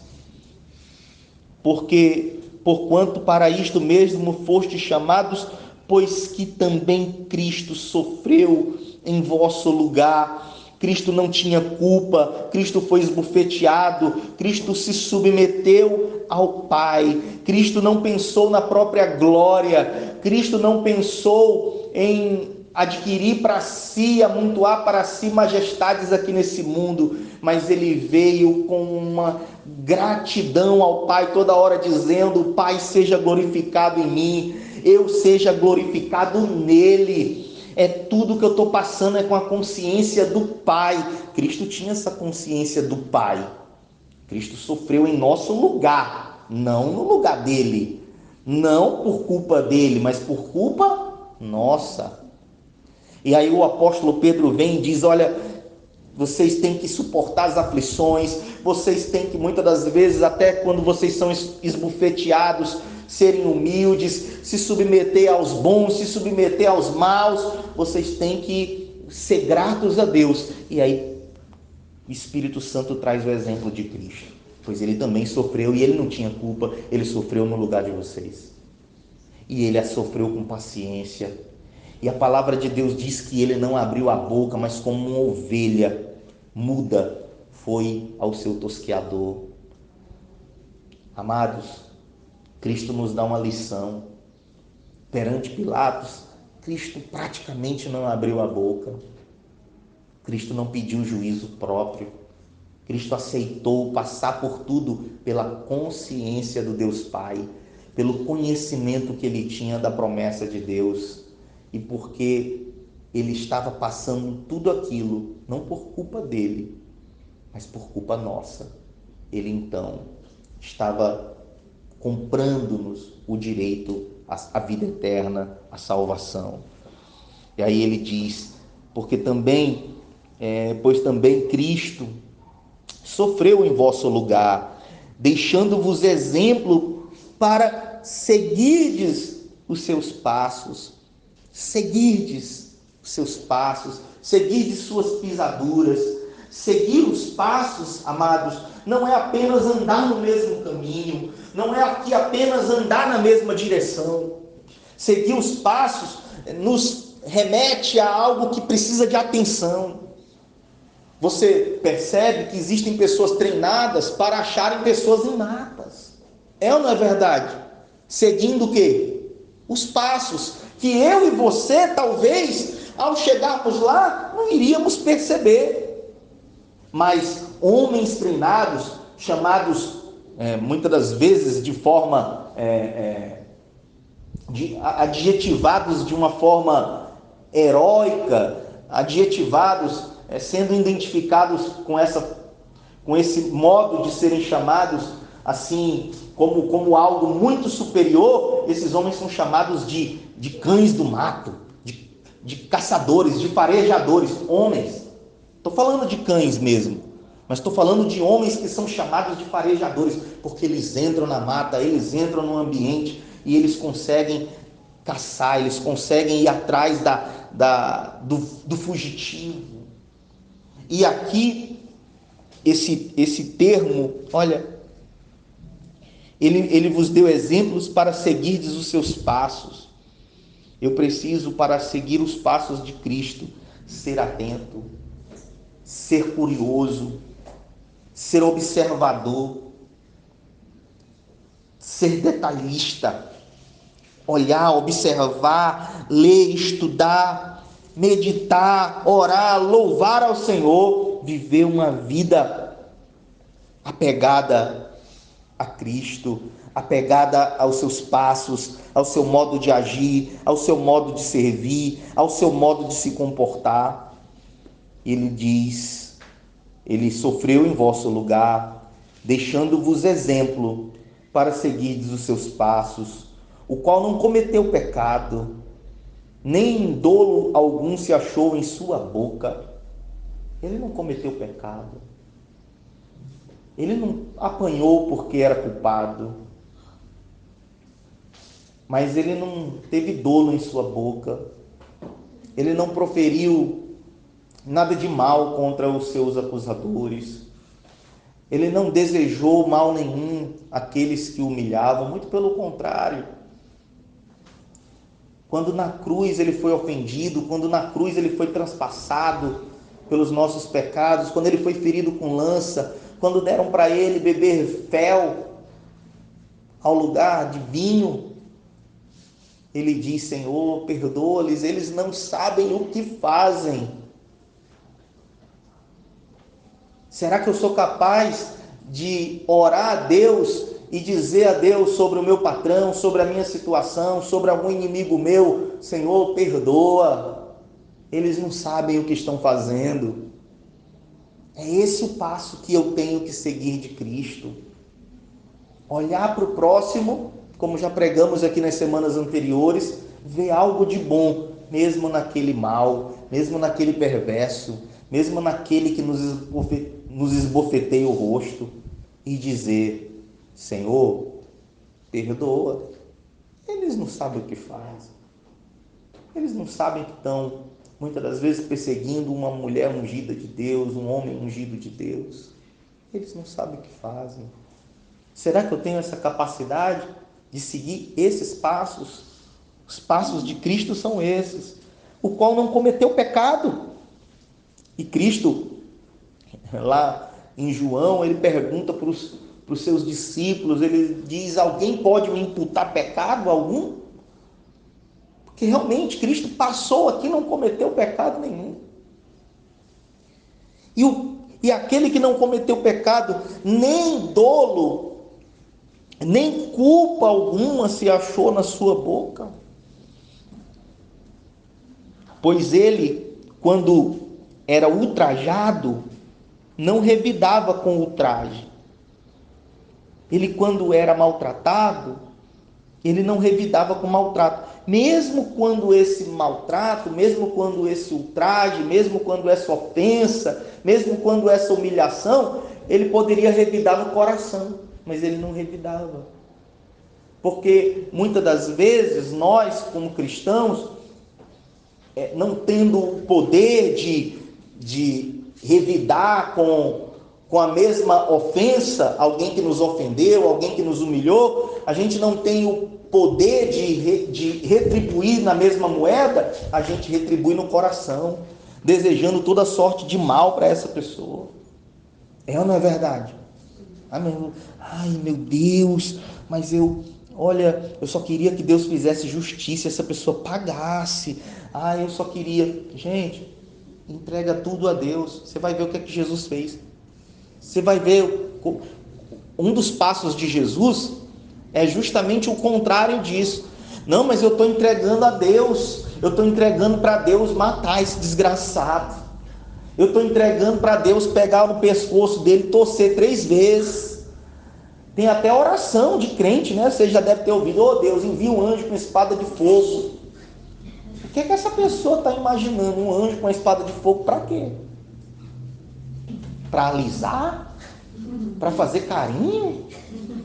porque porquanto para isto mesmo fostes chamados, pois que também Cristo sofreu em vosso lugar. Cristo não tinha culpa, Cristo foi esbofeteado, Cristo se submeteu ao Pai, Cristo não pensou na própria glória, Cristo não pensou em adquirir para si, amontoar para si majestades aqui nesse mundo, mas ele veio com uma gratidão ao Pai toda hora, dizendo: Pai, seja glorificado em mim, eu seja glorificado nele. É tudo que eu estou passando é com a consciência do Pai. Cristo tinha essa consciência do Pai. Cristo sofreu em nosso lugar, não no lugar dele, não por culpa dele, mas por culpa nossa. E aí o apóstolo Pedro vem e diz: olha, vocês têm que suportar as aflições, vocês têm que, muitas das vezes, até quando vocês são esbofeteados, serem humildes, se submeter aos bons, se submeter aos maus. Vocês têm que ser gratos a Deus. E aí o Espírito Santo traz o exemplo de Cristo, pois ele também sofreu e ele não tinha culpa, ele sofreu no lugar de vocês. E ele a sofreu com paciência. E a palavra de Deus diz que ele não abriu a boca, mas como uma ovelha muda foi ao seu tosqueador. Amados, Cristo nos dá uma lição. Perante Pilatos, Cristo praticamente não abriu a boca. Cristo não pediu juízo próprio. Cristo aceitou passar por tudo pela consciência do Deus Pai, pelo conhecimento que ele tinha da promessa de Deus. E porque ele estava passando tudo aquilo, não por culpa dele, mas por culpa nossa. Ele então estava comprando-nos o direito à vida eterna, à salvação. E aí ele diz: pois também Cristo sofreu em vosso lugar, deixando-vos exemplo para seguirdes os seus passos. Seguirdes os seus passos, seguirdes suas pisaduras. Seguir os passos, amados, não é apenas andar no mesmo caminho, não é aqui apenas andar na mesma direção. Seguir os passos nos remete a algo que precisa de atenção. Você percebe que existem pessoas treinadas para acharem pessoas em mapas. É ou não é verdade? Seguindo o quê? Os passos que eu e você, talvez, ao chegarmos lá, não iríamos perceber. Mas homens treinados, chamados muitas das vezes de forma adjetivados de uma forma heróica, adjetivados sendo identificados com esse modo de serem chamados assim como algo muito superior. Esses homens são chamados de cães do mato, de caçadores, de farejadores. Homens, estou falando de cães mesmo, mas estou falando de homens que são chamados de farejadores, porque eles entram na mata, eles entram no ambiente e eles conseguem caçar, eles conseguem ir atrás do fugitivo. E aqui, esse termo, olha, ele vos deu exemplos para seguirdes os seus passos. Eu preciso, para seguir os passos de Cristo, ser atento, ser curioso, ser observador, ser detalhista, olhar, observar, ler, estudar, meditar, orar, louvar ao Senhor, viver uma vida apegada a Cristo, apegada aos seus passos, ao seu modo de agir, ao seu modo de servir, ao seu modo de se comportar. Ele diz: ele sofreu em vosso lugar, deixando-vos exemplo para seguir os seus passos, o qual não cometeu pecado, nem dolo algum se achou em sua boca. Ele não cometeu pecado. Ele não apanhou porque era culpado. Mas ele não teve dolo em sua boca. Ele não proferiu nada de mal contra os seus acusadores. Ele não desejou mal nenhum àqueles que o humilhavam, muito pelo contrário. Quando na cruz ele foi ofendido, quando na cruz ele foi transpassado pelos nossos pecados, quando ele foi ferido com lança, quando deram para ele beber fel ao lugar de vinho, ele diz: Senhor, perdoa-lhes, eles não sabem o que fazem. Será que eu sou capaz de orar a Deus e dizer a Deus sobre o meu patrão, sobre a minha situação, sobre algum inimigo meu: Senhor, perdoa, eles não sabem o que estão fazendo? É esse o passo que eu tenho que seguir de Cristo. Olhar para o próximo, como já pregamos aqui nas semanas anteriores, ver algo de bom, mesmo naquele mal, mesmo naquele perverso, mesmo naquele que nos esbofeteia o rosto, e dizer: Senhor, perdoa. Eles não sabem o que fazem. Eles não sabem que estão, muitas das vezes, perseguindo uma mulher ungida de Deus, um homem ungido de Deus. Eles não sabem o que fazem. Será que eu tenho essa capacidade de seguir esses passos? Os passos de Cristo são esses, o qual não cometeu pecado. E Cristo, lá em João, ele pergunta para os seus discípulos, ele diz: alguém pode me imputar pecado algum? Porque realmente Cristo passou aqui e não cometeu pecado nenhum. E aquele que não cometeu pecado, nem dolo, nem culpa alguma se achou na sua boca. Pois ele, quando era ultrajado, não revidava com ultraje. Ele, quando era maltratado, ele não revidava com maltrato. Mesmo quando esse maltrato, mesmo quando esse ultraje, mesmo quando essa ofensa, mesmo quando essa humilhação, ele poderia revidar no coração, mas ele não revidava. Porque muitas das vezes nós, como cristãos, não tendo o poder de revidar com a mesma ofensa, alguém que nos ofendeu, alguém que nos humilhou, a gente não tem o poder de retribuir na mesma moeda, a gente retribui no coração, desejando toda sorte de mal para essa pessoa. É ou não é verdade? Ai meu Deus, mas eu só queria que Deus fizesse justiça, essa pessoa pagasse. Eu só queria. Gente, entrega tudo a Deus. Você vai ver o que é que Jesus fez. Você vai ver, um dos passos de Jesus é justamente o contrário disso. Não, mas eu estou entregando a Deus, eu estou entregando para Deus matar esse desgraçado, eu estou entregando para Deus pegar no pescoço dele, torcer 3 vezes. Tem até oração de crente, né? Você já deve ter ouvido: oh Deus, envia um anjo com espada de fogo. O que é que essa pessoa está imaginando? Um anjo com a espada de fogo para quê? Para alisar? Para fazer carinho?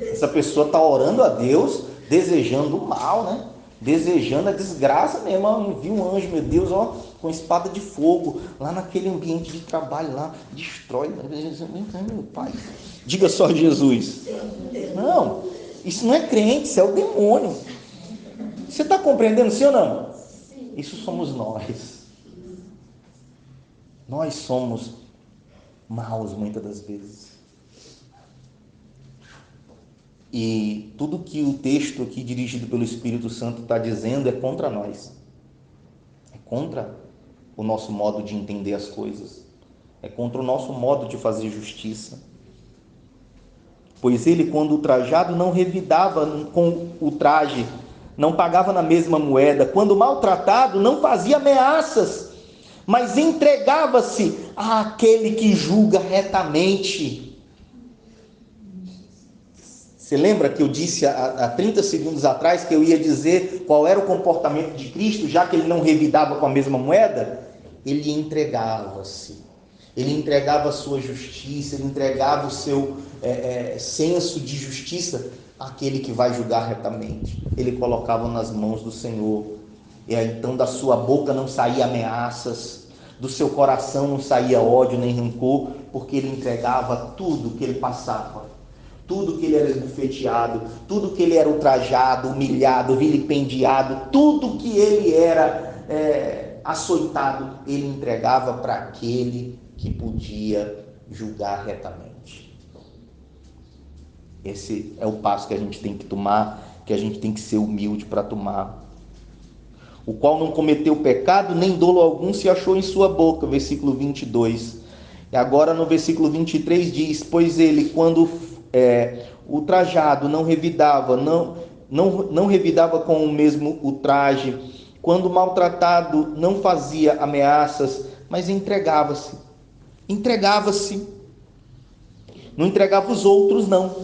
Essa pessoa está orando a Deus, desejando o mal, né? Desejando a desgraça mesmo. Envia um anjo, meu Deus, com espada de fogo, lá naquele ambiente de trabalho, lá, destrói. Meu Pai, diga só Jesus. Não, isso não é crente, isso é o demônio. Você está compreendendo, sim ou não? Isso somos nós. Nós somos maus muitas das vezes. E tudo que o texto aqui dirigido pelo Espírito Santo está dizendo é contra nós. É contra o nosso modo de entender as coisas. É contra o nosso modo de fazer justiça. Pois ele, quando ultrajado, não revidava com ultraje, não pagava na mesma moeda. Quando maltratado, não fazia ameaças, mas entregava-se àquele que julga retamente. Você lembra que eu disse há 30 segundos atrás que eu ia dizer qual era o comportamento de Cristo, já que ele não revidava com a mesma moeda? Ele entregava-se. Ele entregava a sua justiça, ele entregava o seu senso de justiça àquele que vai julgar retamente. Ele colocava nas mãos do Senhor. E aí, então da sua boca não saía ameaças, do seu coração não saía ódio nem rancor, porque ele entregava tudo que ele passava, tudo que ele era esbofeteado, tudo que ele era ultrajado, humilhado, vilipendiado, tudo que ele era açoitado, ele entregava para aquele que podia julgar retamente. Esse é o passo que a gente tem que tomar, que a gente tem que ser humilde para tomar. O qual não cometeu pecado, nem dolo algum se achou em sua boca, versículo 22. E agora no versículo 23 diz: pois ele, quando ultrajado, não revidava, não revidava com o mesmo ultraje, quando maltratado, não fazia ameaças, mas entregava-se. Não entregava os outros, não.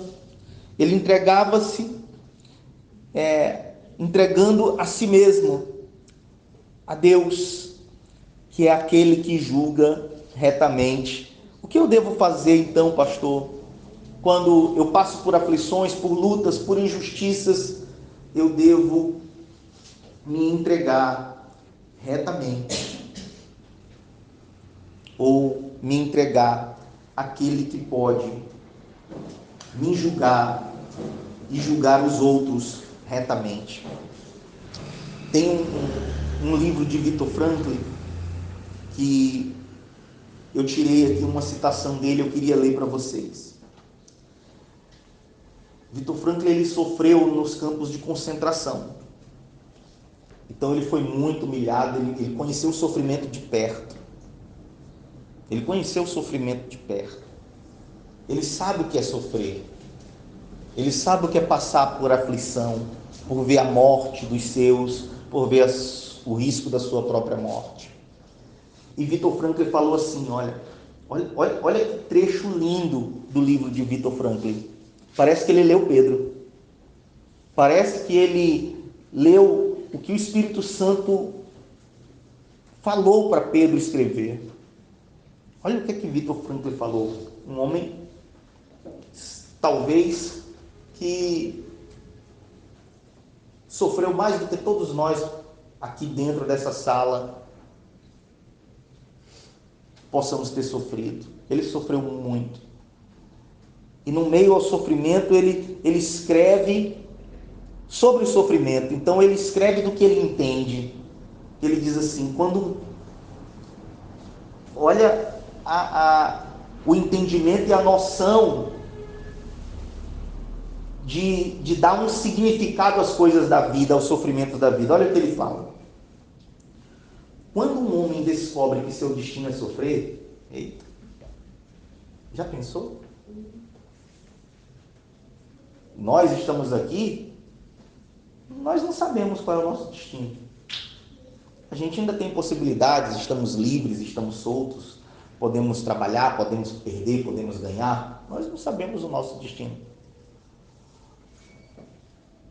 Ele entregava-se, entregando a si mesmo, a Deus, que é aquele que julga retamente. O que eu devo fazer então, pastor? Quando eu passo por aflições, por lutas, por injustiças, eu devo me entregar retamente, ou me entregar àquele que pode me julgar e julgar os outros retamente. Tem um livro de Viktor Frankl que eu tirei aqui uma citação dele, eu queria ler para vocês. Viktor Frankl, ele sofreu nos campos de concentração. Então ele foi muito humilhado, ele conheceu o sofrimento de perto. Ele conheceu o sofrimento de perto. Ele sabe o que é sofrer. Ele sabe o que é passar por aflição, por ver a morte dos seus, por ver o risco da sua própria morte. E Viktor Frankl falou assim, olha que trecho lindo do livro de Viktor Frankl. Parece que ele leu Pedro. Parece que ele leu o que o Espírito Santo falou para Pedro escrever. Olha o que Viktor Frankl falou. Um homem, talvez, que sofreu mais do que todos nós aqui dentro dessa sala possamos ter sofrido. Ele sofreu muito. E no meio ao sofrimento, ele escreve sobre o sofrimento. Então ele escreve do que ele entende. Ele diz assim, olha o entendimento e a noção de dar um significado às coisas da vida, aos sofrimentos da vida. Olha o que ele fala. Quando um homem descobre que seu destino é sofrer, eita, já pensou? Nós estamos aqui, nós não sabemos qual é o nosso destino. A gente ainda tem possibilidades, estamos livres, estamos soltos, podemos trabalhar, podemos perder, podemos ganhar. Nós não sabemos o nosso destino.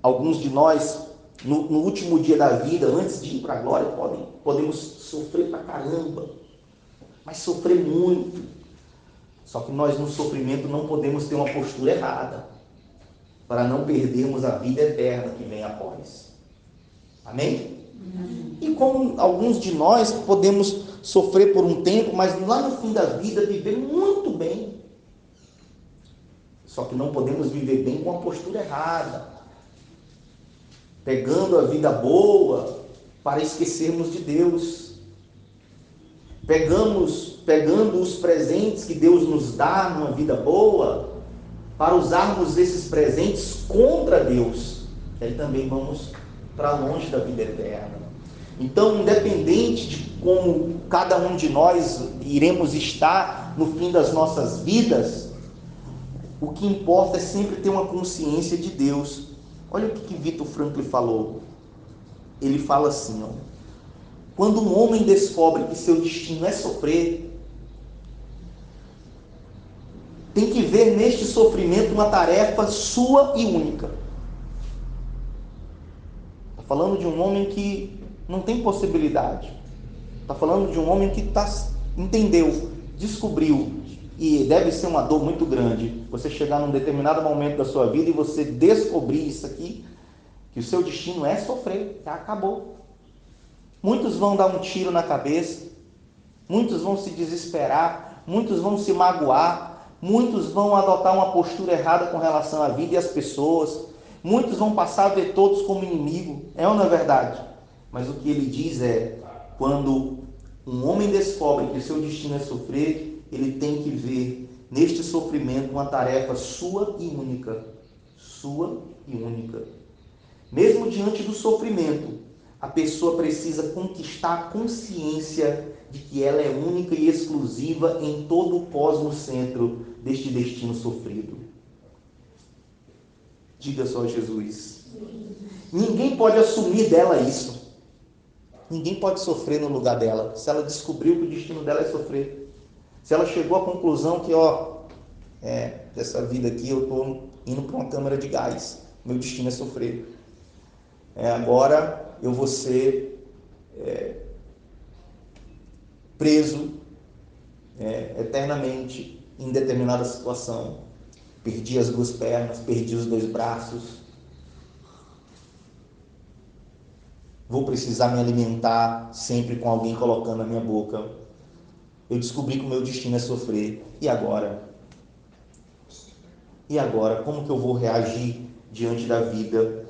Alguns de nós, no último dia da vida, antes de ir para a glória, podemos sofrer pra caramba, mas sofrer muito. Só que nós no sofrimento não podemos ter uma postura errada, para não perdermos a vida eterna que vem após. Amém? E como alguns de nós podemos sofrer por um tempo, mas lá no fim da vida viver muito bem. Só que não podemos viver bem com a postura errada, pegando a vida boa para esquecermos de Deus, pegando os presentes que Deus nos dá numa vida boa, para usarmos esses presentes contra Deus, que aí também vamos para longe da vida eterna. Então, independente de como cada um de nós iremos estar no fim das nossas vidas, o que importa é sempre ter uma consciência de Deus. Olha o que Viktor Frankl falou. Ele fala assim, quando um homem descobre que seu destino é sofrer, tem que ver neste sofrimento uma tarefa sua e única. Está falando de um homem que não tem possibilidade. Está falando de um homem que entendeu, descobriu, e deve ser uma dor muito grande você chegar num determinado momento da sua vida e você descobrir isso aqui, que o seu destino é sofrer, já acabou. Muitos vão dar um tiro na cabeça, muitos vão se desesperar, muitos vão se magoar, muitos vão adotar uma postura errada com relação à vida e às pessoas, muitos vão passar a ver todos como inimigo, é ou não é verdade? Mas o que ele diz é, quando um homem descobre que o seu destino é sofrer, ele tem que ver neste sofrimento uma tarefa sua e única. Sua e única. Mesmo diante do sofrimento, a pessoa precisa conquistar a consciência de que ela é única e exclusiva em todo o cosmocentro deste destino sofrido. Diga só, Jesus. Ninguém pode assumir dela isso. Ninguém pode sofrer no lugar dela. Se ela descobriu que o destino dela é sofrer. Se ela chegou à conclusão que, dessa vida aqui eu estou indo para uma câmara de gás. Meu destino é sofrer. Agora eu vou ser preso eternamente em determinada situação. Perdi as 2 pernas, perdi os 2 braços. Vou precisar me alimentar sempre com alguém colocando na minha boca. Eu descobri que o meu destino é sofrer. E agora? E agora? Como que eu vou reagir diante da vida?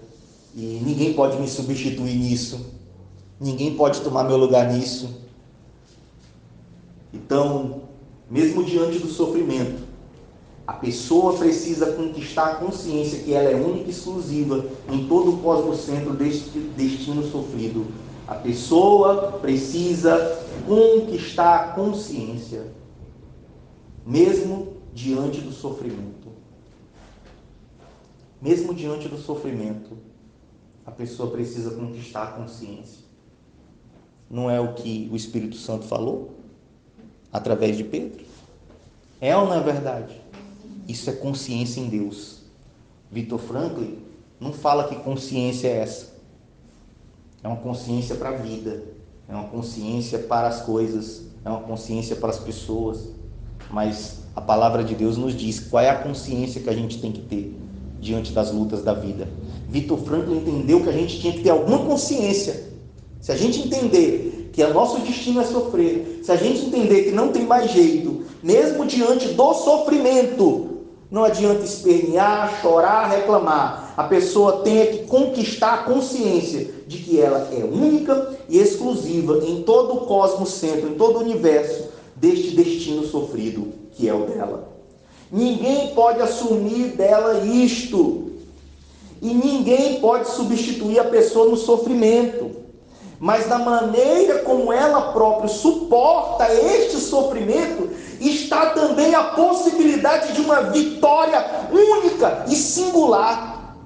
E ninguém pode me substituir nisso. Ninguém pode tomar meu lugar nisso. Então, mesmo diante do sofrimento, a pessoa precisa conquistar a consciência que ela é única e exclusiva em todo o cosmocentro deste destino sofrido. A pessoa precisa conquistar a consciência, mesmo diante do sofrimento. Mesmo diante do sofrimento, a pessoa precisa conquistar a consciência. Não é o que o Espírito Santo falou? Através de Pedro? É ou não é verdade? Isso é consciência em Deus. Viktor Frankl não fala que consciência é essa. É uma consciência para a vida. É uma consciência para as coisas. É uma consciência para as pessoas. Mas a palavra de Deus nos diz qual é a consciência que a gente tem que ter diante das lutas da vida. Viktor Frankl entendeu que a gente tinha que ter alguma consciência. Se a gente entender que o nosso destino é sofrer, se a gente entender que não tem mais jeito, mesmo diante do sofrimento, não adianta espernear, chorar, reclamar. A pessoa tem que conquistar a consciência de que ela é única e exclusiva em todo o cosmocentro, em todo o universo deste destino sofrido que é o dela. Ninguém pode assumir dela isto. E ninguém pode substituir a pessoa no sofrimento. Mas na maneira como ela própria suporta este sofrimento, está também a possibilidade de uma vitória única e singular.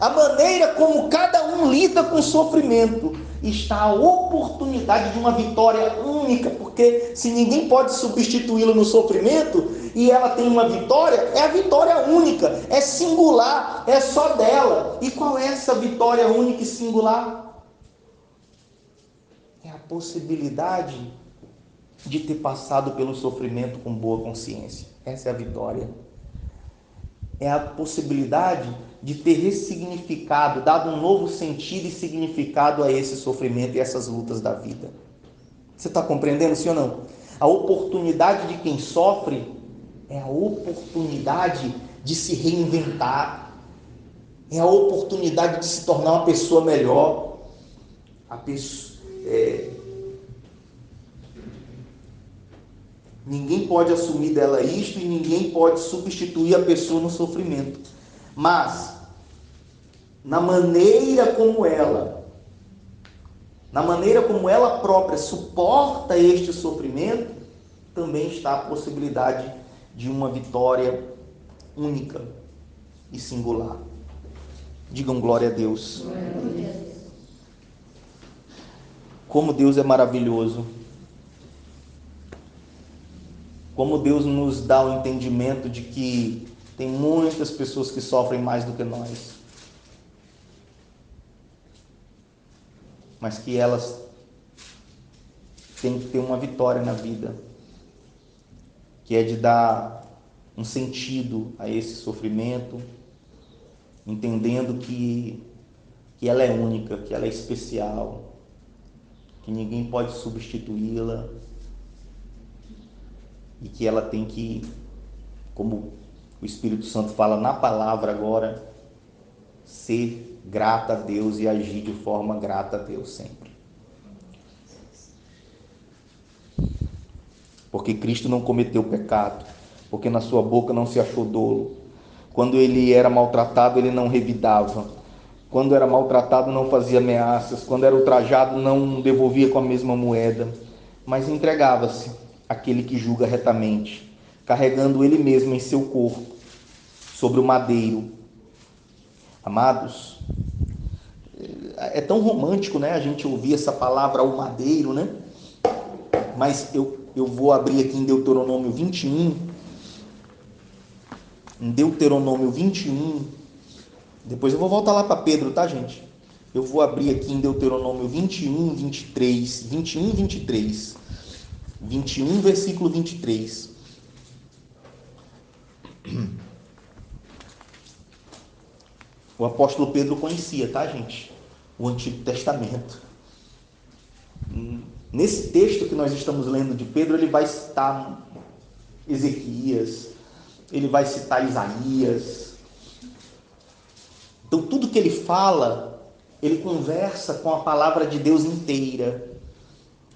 A maneira como cada um lida com o sofrimento, está a oportunidade de uma vitória única, porque se ninguém pode substituí-la no sofrimento, e ela tem uma vitória, é a vitória única, é singular, é só dela. E qual é essa vitória única e singular? É a possibilidade de ter passado pelo sofrimento com boa consciência. Essa é a vitória. É a possibilidade de ter ressignificado, dado um novo sentido e significado a esse sofrimento e essas lutas da vida. Você está compreendendo, sim ou não? A oportunidade de quem sofre é a oportunidade de se reinventar. É a oportunidade de se tornar uma pessoa melhor. Ninguém pode assumir dela isto e ninguém pode substituir a pessoa no sofrimento. Mas, na maneira como ela própria suporta este sofrimento, também está a possibilidade de uma vitória única e singular. Digam glória a Deus. Glória a Deus. Como Deus é maravilhoso. Como Deus nos dá o entendimento de que tem muitas pessoas que sofrem mais do que nós, mas que elas têm que ter uma vitória na vida, que é de dar um sentido a esse sofrimento, entendendo que ela é única, que ela é especial, que ninguém pode substituí-la e que ela tem que, como o Espírito Santo fala na palavra agora, ser grata a Deus e agir de forma grata a Deus sempre. Porque Cristo não cometeu pecado, porque na sua boca não se achou dolo. Quando ele era maltratado, ele não revidava. Quando era maltratado, não fazia ameaças. Quando era ultrajado, não devolvia com a mesma moeda, mas entregava-se àquele que julga retamente, carregando ele mesmo em seu corpo, sobre o madeiro. Amados, é tão romântico, né, a gente ouvir essa palavra, o madeiro, né? Mas eu vou abrir aqui em Deuteronômio 21. Em Deuteronômio 21. Depois eu vou voltar lá para Pedro, tá, gente? Eu vou abrir aqui em Deuteronômio 21, 23. 21, 23. 21, versículo 23. O apóstolo Pedro conhecia, tá, gente? O Antigo Testamento. Nesse texto que nós estamos lendo de Pedro, ele vai citar Ezequias, ele vai citar Isaías. Então, tudo que ele fala, ele conversa com a palavra de Deus inteira.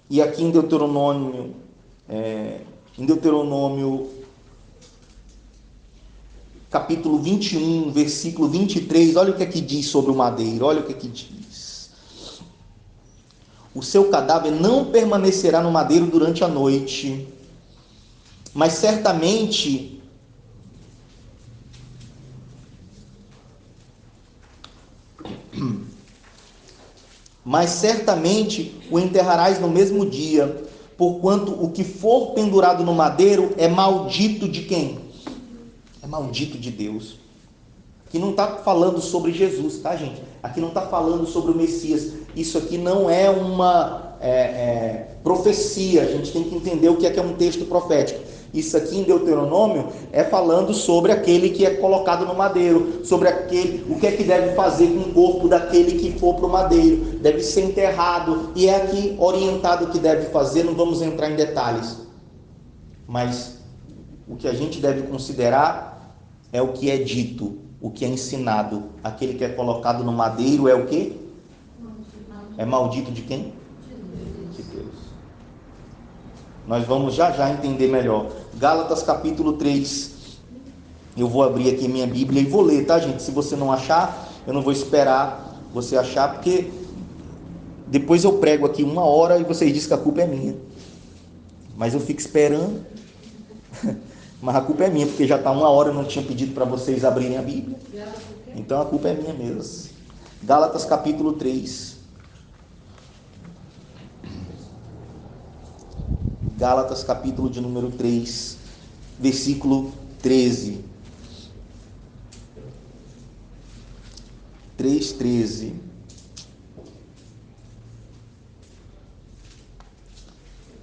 E aqui em Deuteronômio, capítulo 21, versículo 23, olha o que aqui diz sobre o madeiro, olha o que aqui diz. O seu cadáver não permanecerá no madeiro durante a noite, mas certamente o enterrarás no mesmo dia, porquanto o que for pendurado no madeiro é maldito de quem? É maldito de Deus. Aqui não está falando sobre Jesus, tá, gente? Aqui não está falando sobre o Messias. Isso aqui não é uma profecia. A gente tem que entender o que é um texto profético. Isso aqui em Deuteronômio é falando sobre aquele que é colocado no madeiro, sobre o que é que deve fazer com o corpo daquele que for para o madeiro. Deve ser enterrado, e é aqui orientado o que deve fazer. Não vamos entrar em detalhes, mas o que a gente deve considerar é o que é dito, o que é ensinado. Aquele que é colocado no madeiro é o quê? É maldito de quem? De Deus. Nós vamos já entender melhor. Gálatas capítulo 3. Eu vou abrir aqui minha Bíblia e vou ler, tá, gente? Se você não achar, eu não vou esperar você achar, porque depois eu prego aqui 1 hora e vocês dizem que a culpa é minha. Mas eu fico esperando. Mas a culpa é minha, porque já está 1 hora, eu não tinha pedido para vocês abrirem a Bíblia. Então a culpa é minha mesmo. Gálatas capítulo 3. Gálatas capítulo de número 3, versículo 13. 3:13.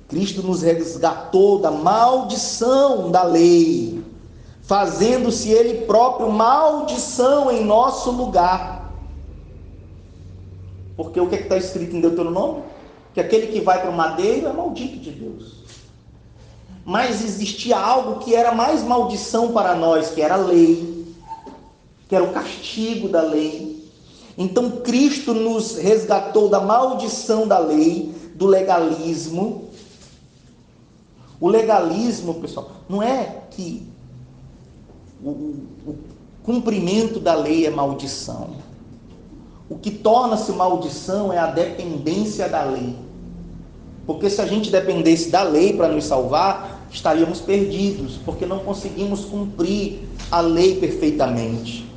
Cristo nos resgatou da maldição da lei, fazendo-se Ele próprio maldição em nosso lugar. Porque o que está escrito em Deuteronômio? Que aquele que vai para o madeiro é maldito de Deus. Mas existia algo que era mais maldição para nós, que era a lei, que era o castigo da lei. Então Cristo nos resgatou da maldição da lei, do legalismo. O legalismo, pessoal, não é que o cumprimento da lei é maldição. O que torna-se maldição é a dependência da lei. Porque se a gente dependesse da lei para nos salvar, estaríamos perdidos, porque não conseguimos cumprir a lei perfeitamente.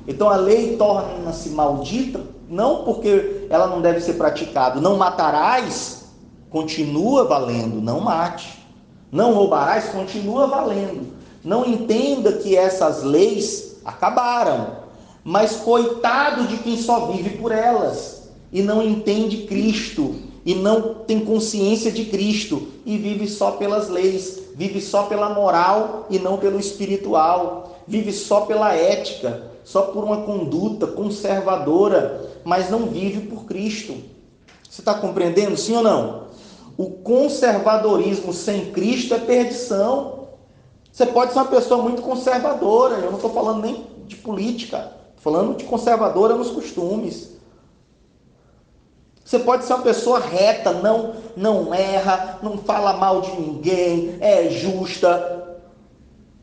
Então a lei torna-se maldita, não porque ela não deve ser praticada. Não matarás, continua valendo, não mate. Não roubarás continua valendo. Não entenda que essas leis acabaram, mas coitado de quem só vive por elas e não entende Cristo e não tem consciência de Cristo e vive só pelas leis, vive só pela moral e não pelo espiritual, vive só pela ética, só por uma conduta conservadora, mas não vive por Cristo. Você está compreendendo, sim ou não? O conservadorismo sem Cristo é perdição. Você pode ser uma pessoa muito conservadora, eu não estou falando nem de política, estou falando de conservadora nos costumes. Você pode ser uma pessoa reta, não erra, não fala mal de ninguém, é justa,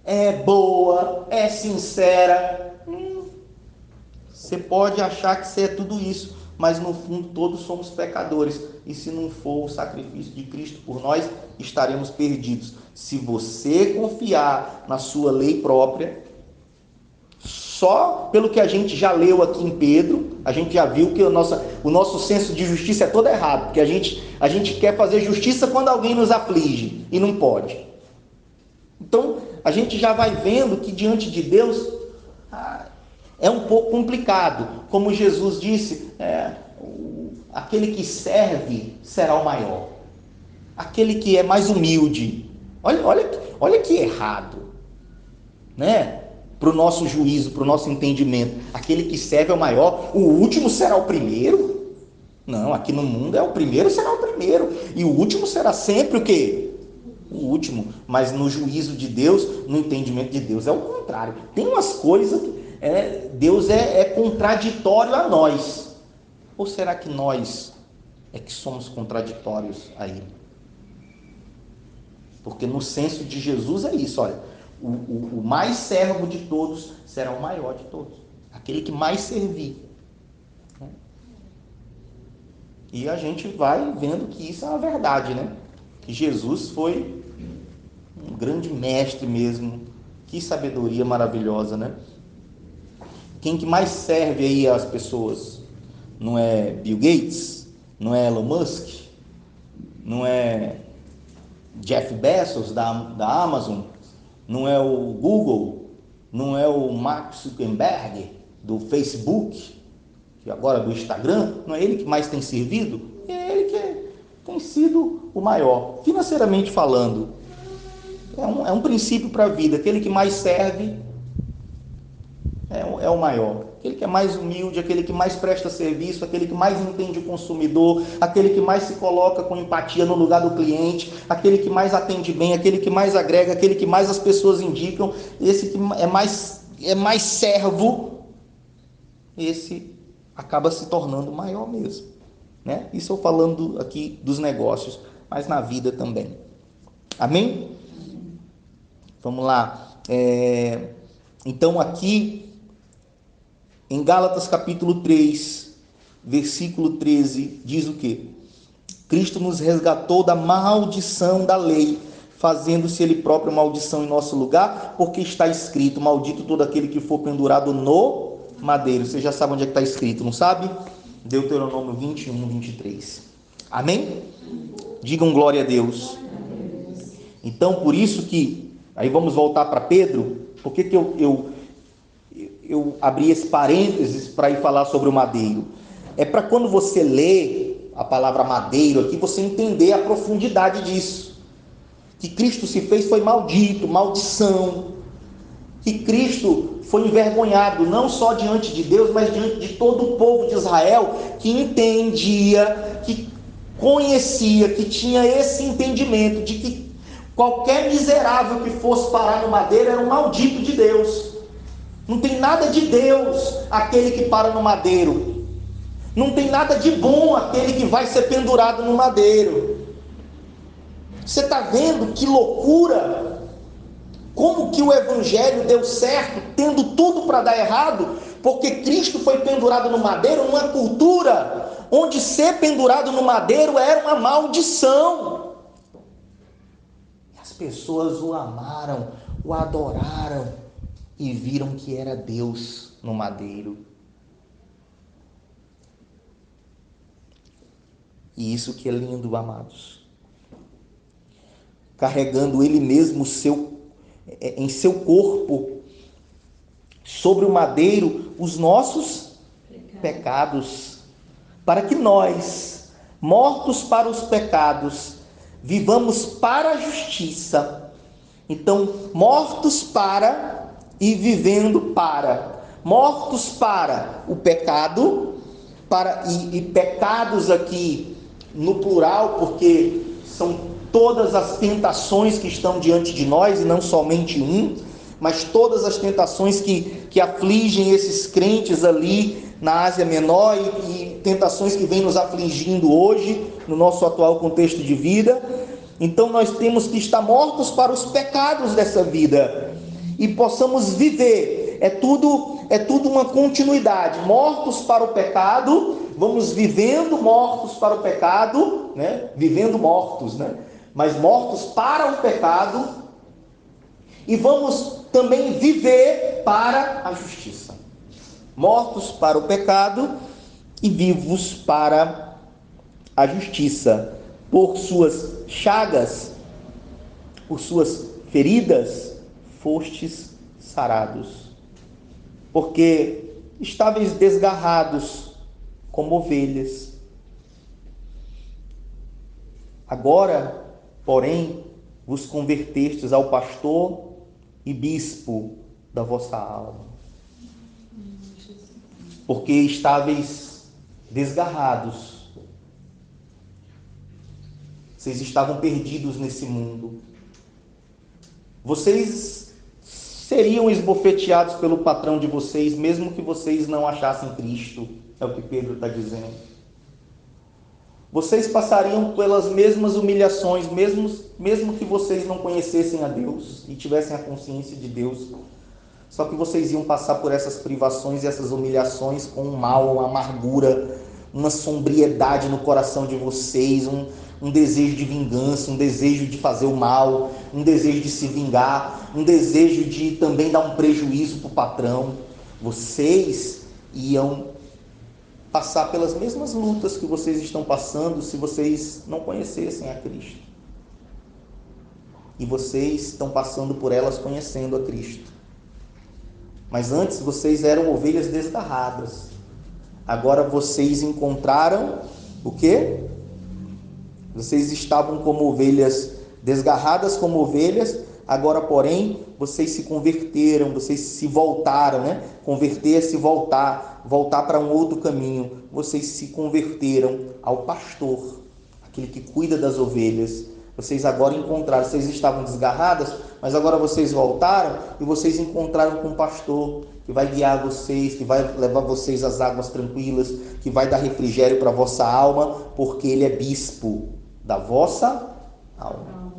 é boa, é sincera. Você pode achar que você é tudo isso, mas no fundo todos somos pecadores. E se não for o sacrifício de Cristo por nós, estaremos perdidos. Se você confiar na sua lei própria, só pelo que a gente já leu aqui em Pedro, a gente já viu que o nosso senso de justiça é todo errado, porque a gente quer fazer justiça quando alguém nos aflige, e não pode. Então, a gente já vai vendo que diante de Deus é um pouco complicado. Como Jesus disse, aquele que serve será o maior. Aquele que é mais humilde. Olha que errado, né? Para o nosso juízo, para o nosso entendimento. Aquele que serve é o maior, o último será o primeiro? Não, aqui no mundo o primeiro será o primeiro, e o último será sempre o quê? O último. Mas no juízo de Deus, no entendimento de Deus, é o contrário. Tem umas coisas que Deus é contraditório a nós. Ou será que nós é que somos contraditórios a Ele? Porque no senso de Jesus é isso, olha, o mais servo de todos será o maior de todos, aquele que mais servir. E a gente vai vendo que isso é uma verdade, né? Que Jesus foi um grande mestre mesmo. Que sabedoria maravilhosa, né? Quem que mais serve aí as pessoas? Não é Bill Gates? Não é Elon Musk? Não é Jeff Bezos da Amazon? Não é o Google? Não é o Mark Zuckerberg do Facebook? Que agora do Instagram? Não é ele que mais tem servido? É ele que tem sido o maior, financeiramente falando. É um princípio para a vida. Aquele que mais serve é o maior. Aquele que é mais humilde, aquele que mais presta serviço, aquele que mais entende o consumidor, aquele que mais se coloca com empatia no lugar do cliente, aquele que mais atende bem, aquele que mais agrega, aquele que mais as pessoas indicam, esse que é mais servo, esse acaba se tornando maior mesmo, né? Isso eu falando aqui dos negócios, mas na vida também. Amém? Vamos lá. Então aqui em Gálatas capítulo 3, versículo 13, diz o quê? Cristo nos resgatou da maldição da lei, fazendo-se Ele próprio maldição em nosso lugar, porque está escrito, maldito todo aquele que for pendurado no madeiro. Você já sabe onde é que está escrito, não sabe? Deuteronômio 21, 23. Amém? Digam glória a Deus. Então, por isso que, aí vamos voltar para Pedro, por que eu abri esse parênteses para ir falar sobre o madeiro? É para quando você lê a palavra madeiro aqui, você entender a profundidade disso. Que Cristo se fez foi maldito, maldição. Que Cristo foi envergonhado, não só diante de Deus, mas diante de todo o povo de Israel, que entendia, que conhecia, que tinha esse entendimento de que qualquer miserável que fosse parar no madeiro era um maldito de Deus. Não tem nada de Deus aquele que para no madeiro. Não tem nada de bom aquele que vai ser pendurado no madeiro. Você está vendo que loucura? Como que o evangelho deu certo, tendo tudo para dar errado? Porque Cristo foi pendurado no madeiro numa cultura onde ser pendurado no madeiro era uma maldição. As pessoas o amaram, o adoraram e viram que era Deus no madeiro. E isso que é lindo, amados. carregando Ele mesmo em seu corpo, sobre o madeiro, os nossos pecados, para que nós, mortos para os pecados, vivamos para a justiça. Então, mortos para e vivendo para. Mortos para o pecado, e pecados aqui no plural, porque são todas as tentações que estão diante de nós, e não somente mas todas as tentações que afligem esses crentes ali na Ásia Menor, e tentações que vêm nos afligindo hoje, no nosso atual contexto de vida. Então nós temos que estar mortos para os pecados dessa vida, e possamos viver, é tudo uma continuidade, mortos para o pecado, vamos vivendo mortos para o pecado, né? Vivendo mortos, né? Mas mortos para o pecado, e vamos também viver para a justiça. Mortos para o pecado e vivos para a justiça. Por suas chagas, por suas feridas, fostes sarados. Porque estáveis desgarrados como ovelhas. Agora, porém, vos convertestes ao pastor e bispo da vossa alma. Porque estáveis desgarrados. Vocês estavam perdidos nesse mundo. Vocês seriam esbofeteados pelo patrão de vocês, mesmo que vocês não achassem Cristo. É o que Pedro está dizendo. Vocês passariam pelas mesmas humilhações, mesmo que vocês não conhecessem a Deus e tivessem a consciência de Deus. Só que vocês iam passar por essas privações e essas humilhações com um mal, uma amargura, uma sombriedade no coração de vocês, um desejo de vingança, um desejo de fazer o mal, um desejo de se vingar, um desejo de também dar um prejuízo para o patrão. Vocês iam passar pelas mesmas lutas que vocês estão passando se vocês não conhecessem a Cristo. E vocês estão passando por elas conhecendo a Cristo. Mas antes vocês eram ovelhas desgarradas. Agora vocês encontraram o quê? Vocês estavam como ovelhas, desgarradas como ovelhas, agora, porém, vocês se converteram, vocês se voltaram, né? Converter é se voltar para um outro caminho. Vocês se converteram ao pastor, aquele que cuida das ovelhas. Vocês agora encontraram, vocês estavam desgarradas, mas agora vocês voltaram e vocês encontraram com um pastor que vai guiar vocês, que vai levar vocês às águas tranquilas, que vai dar refrigério para a vossa alma, porque ele é bispo da vossa alma.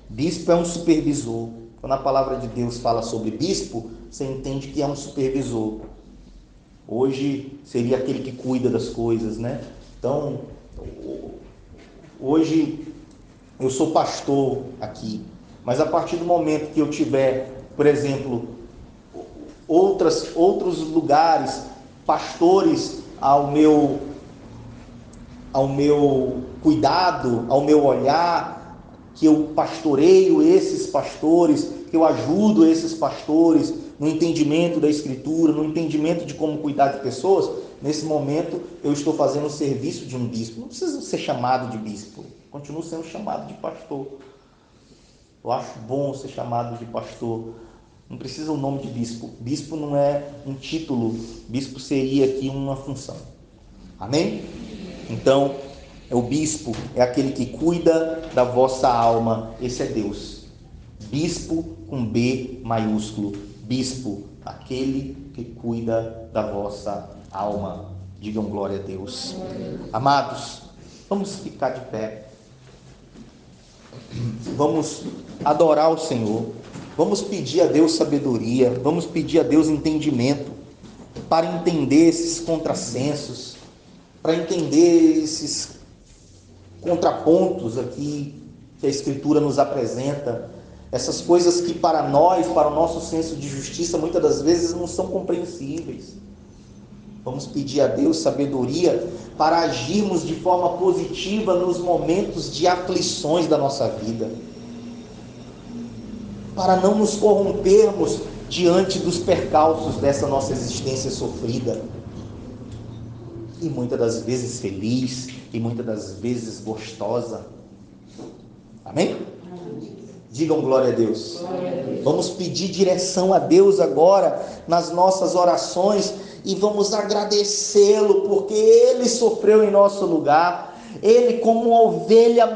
Bispo é um supervisor. Quando a palavra de Deus fala sobre bispo, você entende que é um supervisor. Hoje seria aquele que cuida das coisas, né? Então, hoje eu sou pastor aqui, mas a partir do momento que eu tiver, por exemplo, outros lugares, pastores ao meu cuidado, ao meu olhar, que eu pastoreio esses pastores, que eu ajudo esses pastores no entendimento da Escritura, no entendimento de como cuidar de pessoas, nesse momento eu estou fazendo o serviço de um bispo. Não precisa ser chamado de bispo, continuo sendo chamado de pastor. Eu acho bom ser chamado de pastor. Não precisa o nome de bispo. Bispo não é um título, bispo seria aqui uma função. Amém? Então, o bispo é aquele que cuida da vossa alma. Esse é Deus. Bispo com B maiúsculo. Bispo, aquele que cuida da vossa alma. Digam glória a Deus. Amados, vamos ficar de pé. Vamos adorar o Senhor. Vamos pedir a Deus sabedoria. Vamos pedir a Deus entendimento para entender esses contrassensos, para entender esses contrapontos aqui que a Escritura nos apresenta, essas coisas que para nós, para o nosso senso de justiça, muitas das vezes não são compreensíveis. Vamos pedir a Deus sabedoria para agirmos de forma positiva nos momentos de aflições da nossa vida. para não nos corrompermos diante dos percalços dessa nossa existência sofrida. E muitas das vezes feliz, e muitas das vezes gostosa. Amém? Digam glória a Deus. Vamos pedir direção a Deus agora nas nossas orações e vamos agradecê-lo, porque Ele sofreu em nosso lugar. Ele, como uma ovelha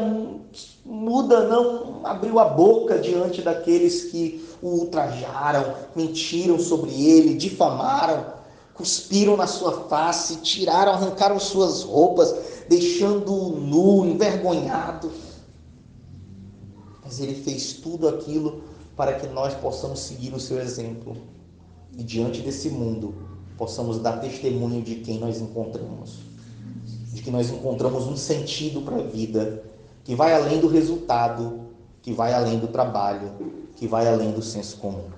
muda, não abriu a boca diante daqueles que o ultrajaram, mentiram sobre ele, difamaram, cuspiram na sua face, tiraram, arrancaram suas roupas, deixando-o nu, envergonhado. Mas ele fez tudo aquilo para que nós possamos seguir o seu exemplo e diante desse mundo possamos dar testemunho de quem nós encontramos, de que nós encontramos um sentido para a vida que vai além do resultado, que vai além do trabalho, que vai além do senso comum.